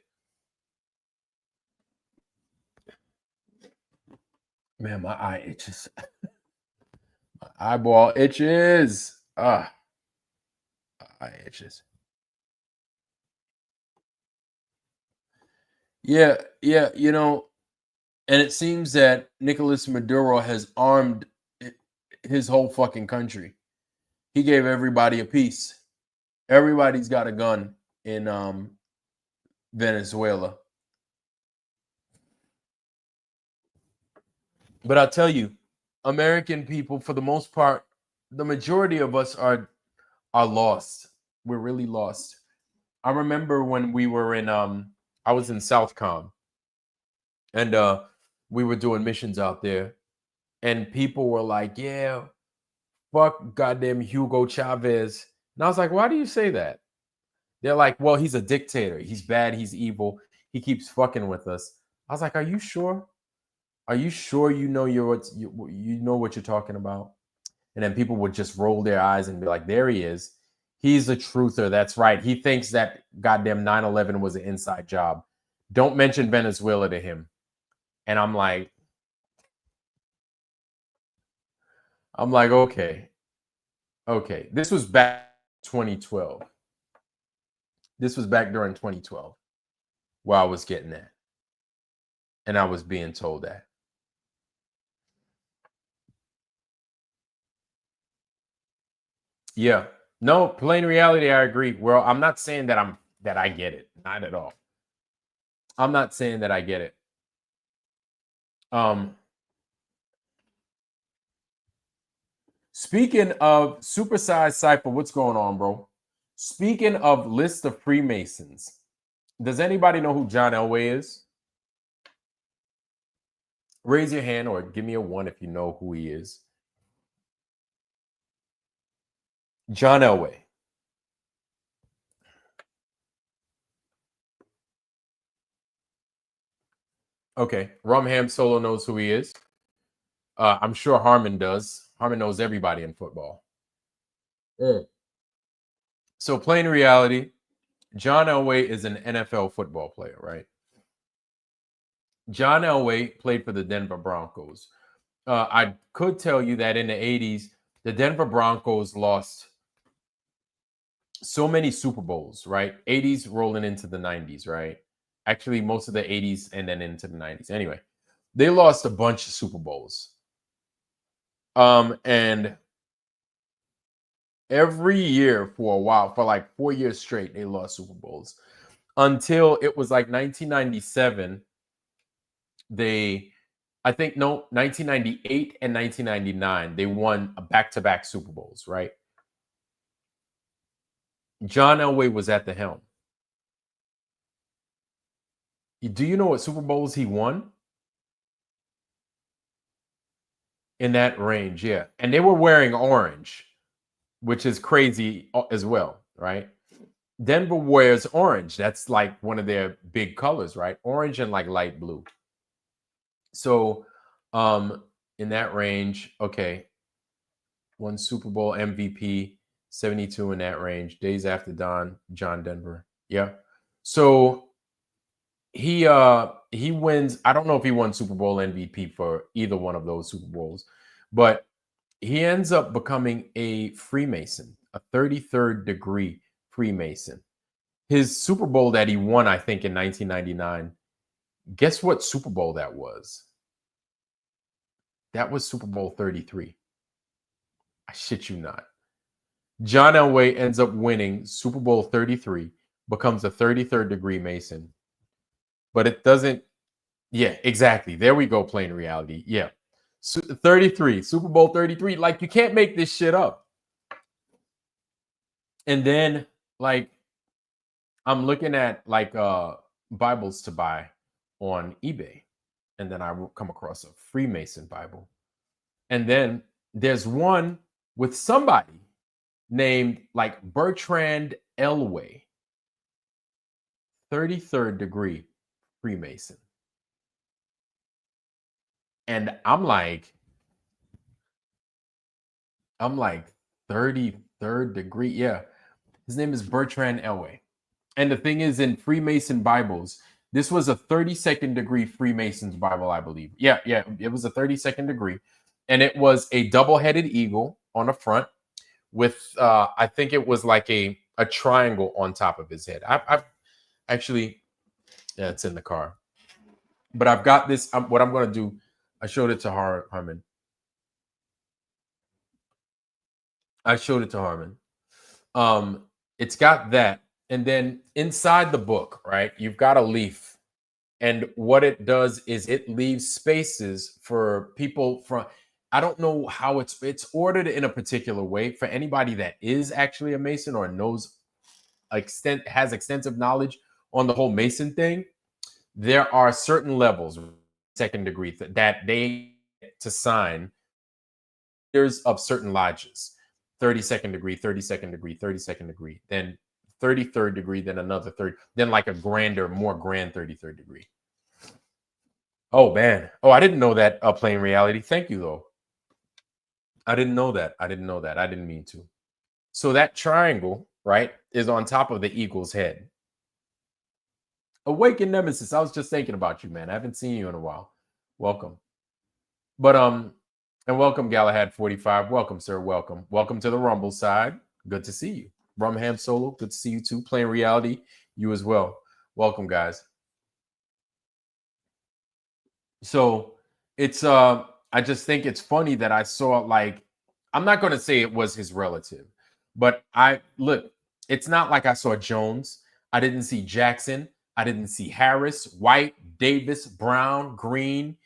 Speaker 1: Man, my eye itches. My eyeball itches. Eye itches. Yeah, and it seems that Nicolas Maduro has armed his whole fucking country. He gave everybody a piece. Everybody's got a gun in Venezuela. But I'll tell you, American people, for the most part, the majority of us are lost. We're really lost. I remember when we were in I was in Southcom, and we were doing missions out there, and people were like, yeah, fuck goddamn Hugo Chavez. And I was like, why do you say that? They're like, well, he's a dictator. He's bad. He's evil. He keeps fucking with us. I was like, are you sure? Are you sure you know you know what you're talking about? And then people would just roll their eyes and be like, there he is. He's a truther. That's right. He thinks that goddamn 9/11 was an inside job. Don't mention Venezuela to him. And I'm like, okay. This was back 2012. This was back during 2012 where I was getting that. And I was being told that. Yeah. No, plain reality, I agree. Well, I'm not saying that I get it. Not at all. I'm not saying that I get it. Speaking of supersized Cypher, what's going on, bro? Speaking of list of Freemasons, does anybody know who John Elway is? Raise your hand or give me a 1 if you know who he is. John Elway. Okay. Rumham Solo knows who he is. I'm sure Harmon does. Harmon knows everybody in football. So, plain reality, John Elway is an NFL football player, right? John Elway played for the Denver Broncos. I could tell you that in the 80s, the Denver Broncos lost so many Super Bowls, right? 80s rolling into the 90s, right? Actually, most of the 80s and then into the 90s. Anyway, they lost a bunch of Super Bowls. And every year for a while, for like 4 years straight, they lost Super Bowls until it was like 1997. 1998 and 1999, they won a back-to-back Super Bowls, right? John Elway was at the helm. Do you know what Super Bowls he won? In that range, yeah. And they were wearing orange, which is crazy as well, right? Denver wears orange. That's like one of their big colors, right? Orange and like light blue. So, in that range, okay, one Super Bowl MVP, 72 in that range. Days After Dawn, John Denver. Yeah. So he wins. I don't know if he won Super Bowl MVP for either one of those Super Bowls, but he ends up becoming a Freemason, a 33rd degree Freemason. His Super Bowl that he won, I think, in 1999. Guess what Super Bowl that was? That was Super Bowl 33. I shit you not. John Elway ends up winning Super Bowl 33, becomes a 33rd degree Mason. But it doesn't, yeah, exactly. There we go, plain reality. Yeah. 33, Super Bowl 33. Like, you can't make this shit up. And then, like, I'm looking at like Bibles to buy on eBay. And then I will come across a Freemason Bible. And then there's one with somebody named like Bertrand Elway, 33rd degree Freemason. And I'm like 33rd degree. Yeah. His name is Bertrand Elway. And the thing is, in Freemason Bibles, this was a 32nd degree Freemason's Bible, I believe. Yeah, it was a 32nd degree. And it was a double-headed eagle on the front with, I think it was like a triangle on top of his head. I've actually, yeah, it's in the car. But I've got this. What I'm going to do, I showed it to Harmon. I showed it to Harmon. It's got that. And then inside the book, right, you've got a leaf. And what it does is it leaves spaces for people from, I don't know how it's ordered in a particular way for anybody that is actually a Mason or knows has extensive knowledge on the whole Mason thing. There are certain levels, second degree, that they to sign. There's of certain lodges, 32nd degree, 32nd degree, 32nd degree, then 33rd degree, then another third, then like a grander, more grand 33rd degree. Oh man. Oh, I didn't know that. Plain reality. Thank you though. I didn't know that. I didn't know that. I didn't mean to. So that triangle, right, is on top of the eagle's head. Awaken Nemesis. I was just thinking about you, man. I haven't seen you in a while. Welcome. But and welcome Galahad 45. Welcome, sir. Welcome. Welcome to the Rumble side. Good to see you. Rumham Solo. Good to see you too. Plain reality. You as well. Welcome, guys. So it's I just think it's funny that I saw, like, I'm not going to say it was his relative, but it's not like I saw Jones. I didn't see Jackson. I didn't see Harris, White, Davis, Brown, Green,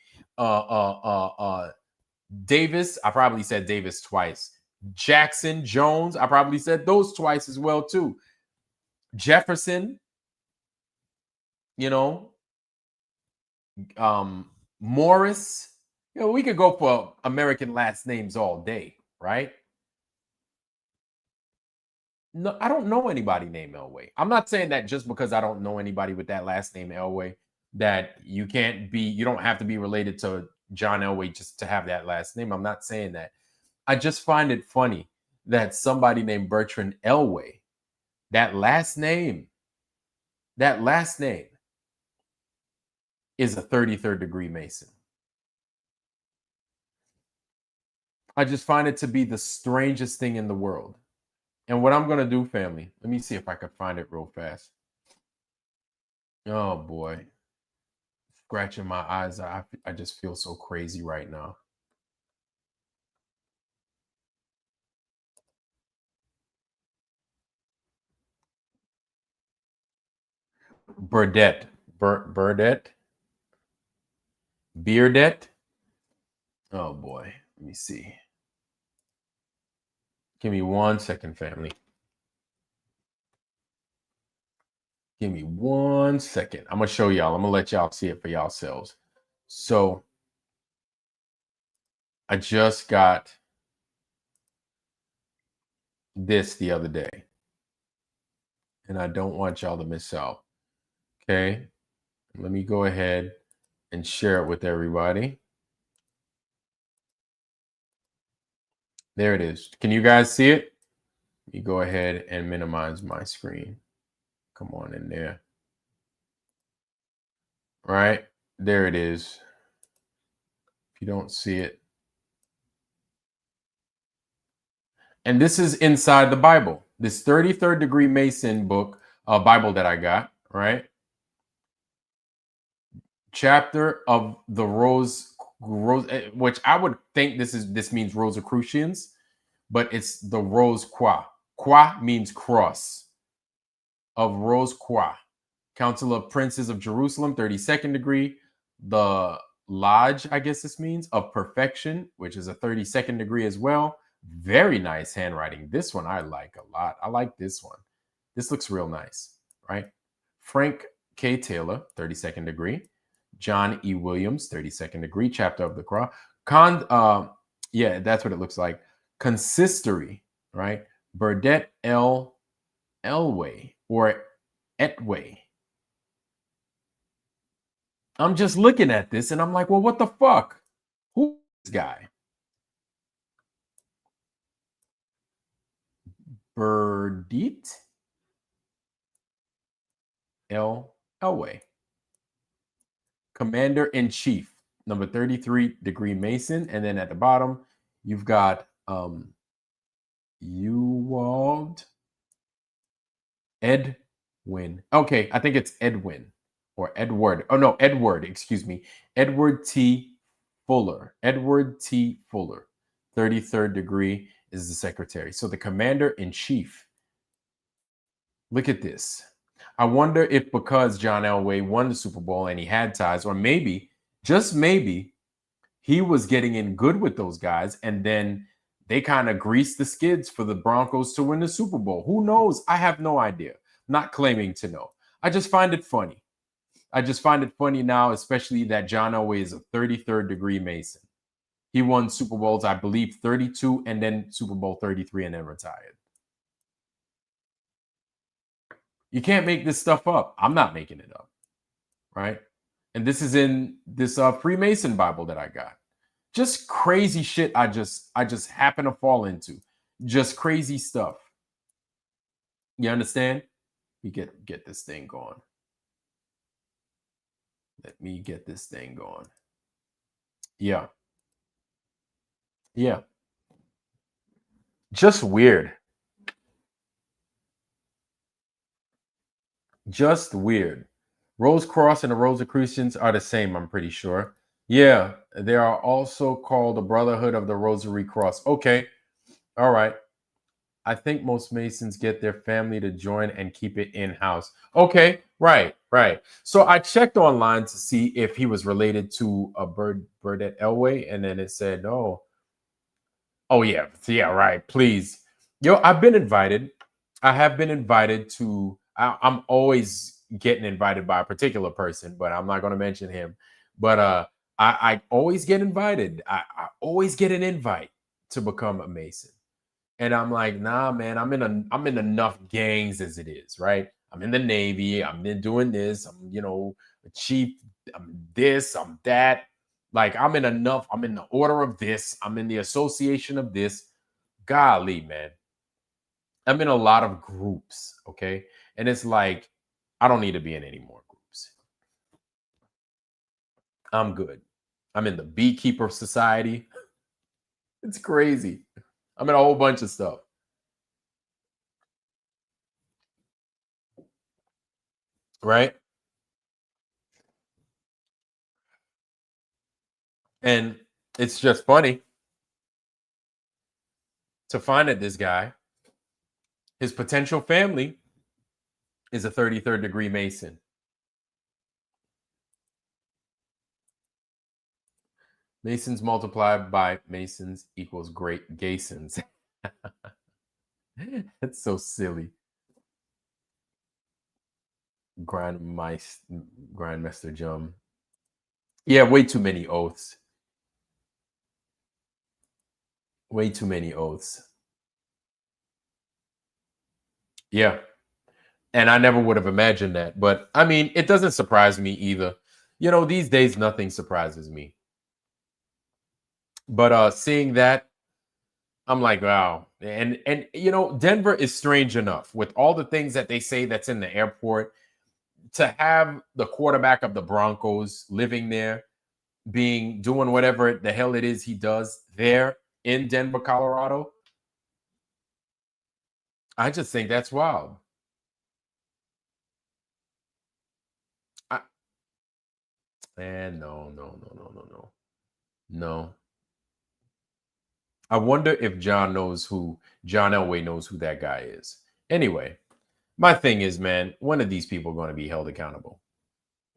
Speaker 1: Davis. I probably said Davis twice. Jackson, Jones. I probably said those twice as well too. Jefferson, you know, Morris. You know, we could go for American last names all day, right? No, I don't know anybody named Elway. I'm not saying that just because I don't know anybody with that last name Elway, that you don't have to be related to John Elway just to have that last name. I'm not saying that. I just find it funny that somebody named Bertrand Elway, that last name is a 33rd degree Mason. I just find it to be the strangest thing in the world. And what I'm going to do, family, let me see if I can find it real fast. Oh boy. Scratching my eyes. I just feel so crazy right now. Burdette. Burdette. Beardet. Oh boy. Let me see. Give me 1 second, family. Give me 1 second. I'm gonna show y'all. I'm gonna let y'all see it for yourselves. So I just got this the other day, and I don't want y'all to miss out. Okay, let me go ahead and share it with everybody. There it is. Can you guys see it? Let me go ahead and minimize my screen. Come on in there. All right, there it is. If you don't see it, and this is inside the Bible, this 33rd degree Mason book, Bible that I got, right? Chapter of the Rose, which I would think this means Rosicrucians, but it's the Rose Croix. Croix means cross, of Rose Croix. Council of Princes of Jerusalem, 32nd degree. The Lodge, I guess this means, of Perfection, which is a 32nd degree as well. Very nice handwriting. This one I like a lot. I like this one. This looks real nice, right? Frank K. Taylor, 32nd degree. John E. Williams, 32nd degree, chapter of the cross. Yeah, that's what it looks like. Consistory, right? Burdett L. Elway or Etway. I'm just looking at this and I'm like, well, what the fuck? Who is this guy? Burdett L. Elway. Commander in Chief, number 33 degree Mason. And then at the bottom, you've got Ewald Edwin. Okay, I think it's Edwin or Edward. Oh no, Edward, excuse me. Edward T. Fuller. Edward T. Fuller, 33rd degree, is the secretary. So the commander in chief. Look at this. I wonder if because John Elway won the Super Bowl and he had ties, or maybe, just maybe, he was getting in good with those guys and then they kind of greased the skids for the Broncos to win the Super Bowl. Who knows? I have no idea. Not claiming to know. I just find it funny. I just find it funny now, especially that John Elway is a 33rd degree Mason. He won Super Bowls, I believe, 32 and then Super Bowl 33 and then retired. You can't make this stuff up. I'm not making it up, right? And this is in this Freemason Bible that I got. Just crazy shit I just happen to fall into. Just crazy stuff. You understand? We get this thing going. Let me get this thing going. Yeah. Yeah. Just weird. Just weird. Rose Cross and the Rosicrucians are the same, I'm pretty sure. Yeah, they are also called the Brotherhood of the Rosary Cross. Okay. All right. I think most Masons get their family to join and keep it in-house. Okay, right. So I checked online to see if he was related to a Burdett Elway, and then it said no. Oh yeah, right. Please, yo, I've been invited. I have been invited to. I'm always getting invited by a particular person, but I'm not going to mention him. But I always get invited. I always get an invite to become a Mason. And I'm like, nah, man, I'm in enough gangs as it is, right? I'm in the Navy, I'm in doing this, I'm, a chief, I'm this, I'm that. Like I'm in the order of this, I'm in the association of this. Golly, man. I'm in a lot of groups, okay? And it's like, I don't need to be in any more groups. I'm good. I'm in the Beekeeper Society. It's crazy. I'm in a whole bunch of stuff. Right? And it's just funny to find that this guy, his potential family, is a 33rd degree Mason. Masons multiplied by Masons equals great Gasons. That's so silly. Grandmaster Jum. Yeah, way too many oaths. Way too many oaths. Yeah. And I never would have imagined that. But I mean, it doesn't surprise me either. You know, these days nothing surprises me. But seeing that, I'm like, wow. And you know, Denver is strange enough with all the things that they say that's in the airport to have the quarterback of the Broncos living there, doing whatever the hell it is he does there in Denver, Colorado. I just think that's wild. And no. I wonder if John Elway knows who that guy is. Anyway, my thing is, man, when are these people going to be held accountable?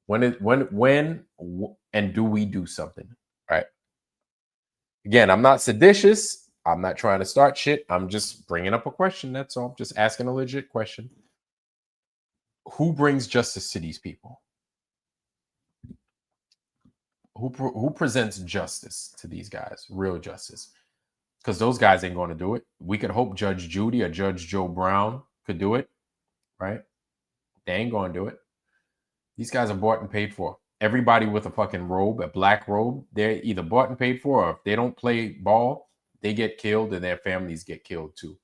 Speaker 1: And do we do something? Right. Again, I'm not seditious. I'm not trying to start shit. I'm just bringing up a question. That's all. Just asking a legit question. Who brings justice to these people? Who presents justice to these guys? Real justice. Because those guys ain't going to do it. We could hope Judge Judy or Judge Joe Brown could do it, right? They ain't going to do it. These guys are bought and paid for. Everybody with a fucking robe, a black robe, they're either bought and paid for, or if they don't play ball, they get killed and their families get killed too.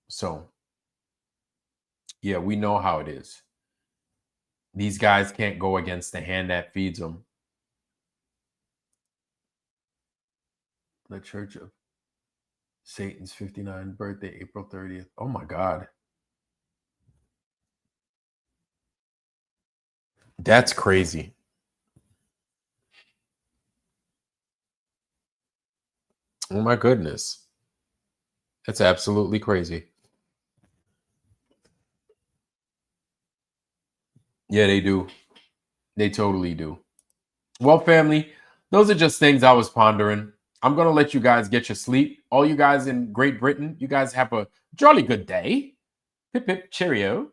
Speaker 1: So, yeah, we know how it is. These guys can't go against the hand that feeds them. The Church of Satan's 59th birthday, April 30th. Oh my God. That's crazy. Oh my goodness. That's absolutely crazy. Yeah, they do. They totally do. Well, family, those are just things I was pondering. I'm going to let you guys get your sleep. All you guys in Great Britain, you guys have a jolly good day. Pip, pip, cheerio.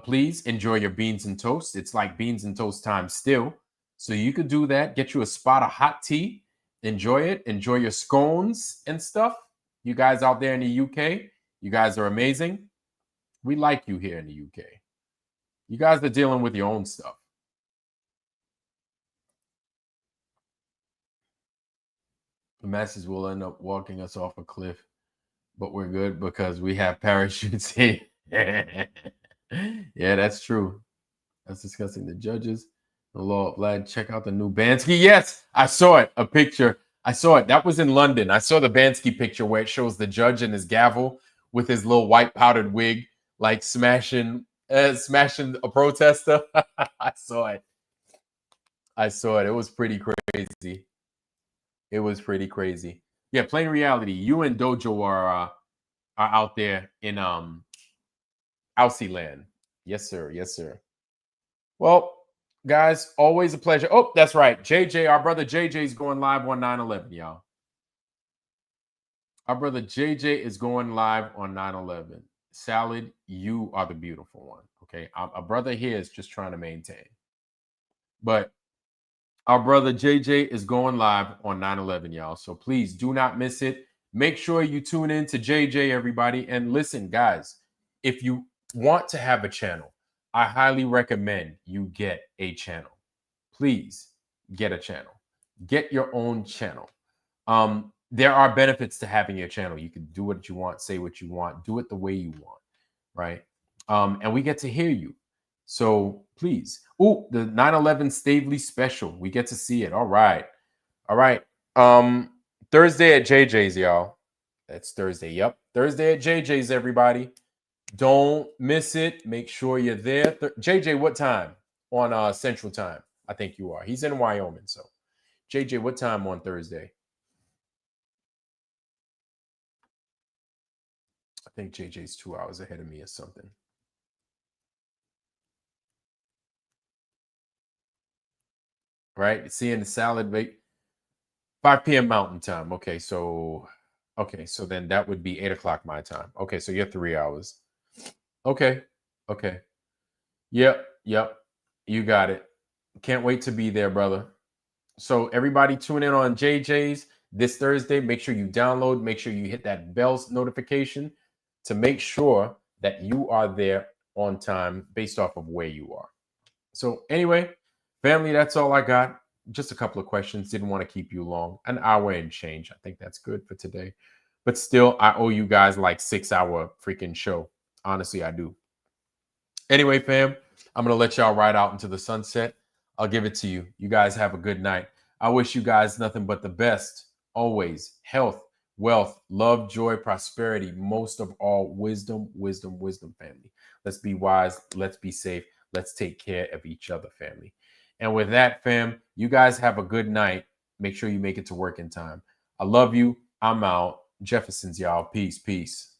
Speaker 1: Please enjoy your beans and toast. It's like beans and toast time still. So you could do that. Get you a spot of hot tea. Enjoy it. Enjoy your scones and stuff. You guys out there in the UK, you guys are amazing. We like you here in the UK. You guys are dealing with your own stuff. The masses will end up walking us off a cliff, but we're good because we have parachutes here. Yeah, that's true. That's discussing the judges, the law of lad. Check out the new Bansky. Yes, I saw it. A picture. I saw it. That was in London. I saw the Bansky picture where it shows the judge and his gavel with his little white powdered wig, like smashing a protester. I saw it. It was pretty crazy. It was pretty crazy. Yeah, plain reality. You and Dojo are out there in Aussie land. Yes, sir. Yes, sir. Well, guys, always a pleasure. Oh, that's right. JJ, our brother JJ is going live on 9/11, y'all. Our brother JJ is going live on 9/11. Salad, you are the beautiful one. Okay. Our brother here is just trying to maintain. But our brother JJ is going live on 9/11, y'all. So please do not miss it. Make sure you tune in to JJ, everybody. And listen, guys, if you want to have a channel, I highly recommend you get a channel. Please get a channel. Get your own channel. There are benefits to having your channel. You can do what you want, say what you want, do it the way you want, right? And we get to hear you. So please. Oh, the 9/11 Stavely special. We get to see it. All right. All right. Thursday at JJ's, y'all. That's Thursday. Yep. Thursday at JJ's, everybody. Don't miss it. Make sure you're there. JJ, what time? On Central Time. I think you are. He's in Wyoming. So JJ, what time on Thursday? I think JJ's 2 hours ahead of me or something. Right? Seeing the salad bake. 5 p.m. Mountain Time. Okay, so then that would be 8 o'clock my time. Okay, so you're 3 hours. Okay. Okay. Yep. You got it. Can't wait to be there, brother. So everybody tune in on JJ's this Thursday. Make sure you download, make sure you hit that bell notification to make sure that you are there on time based off of where you are. So anyway, family, that's all I got. Just a couple of questions. Didn't want to keep you long. An hour and change. I think that's good for today. But still, I owe you guys like 6 hour freaking show. Honestly, I do. Anyway, fam, I'm going to let y'all ride out into the sunset. I'll give it to you. You guys have a good night. I wish you guys nothing but the best. Always health, wealth, love, joy, prosperity. Most of all, wisdom, family. Let's be wise. Let's be safe. Let's take care of each other, family. And with that, fam, you guys have a good night. Make sure you make it to work in time. I love you. I'm out. Jefferson's, y'all. Peace.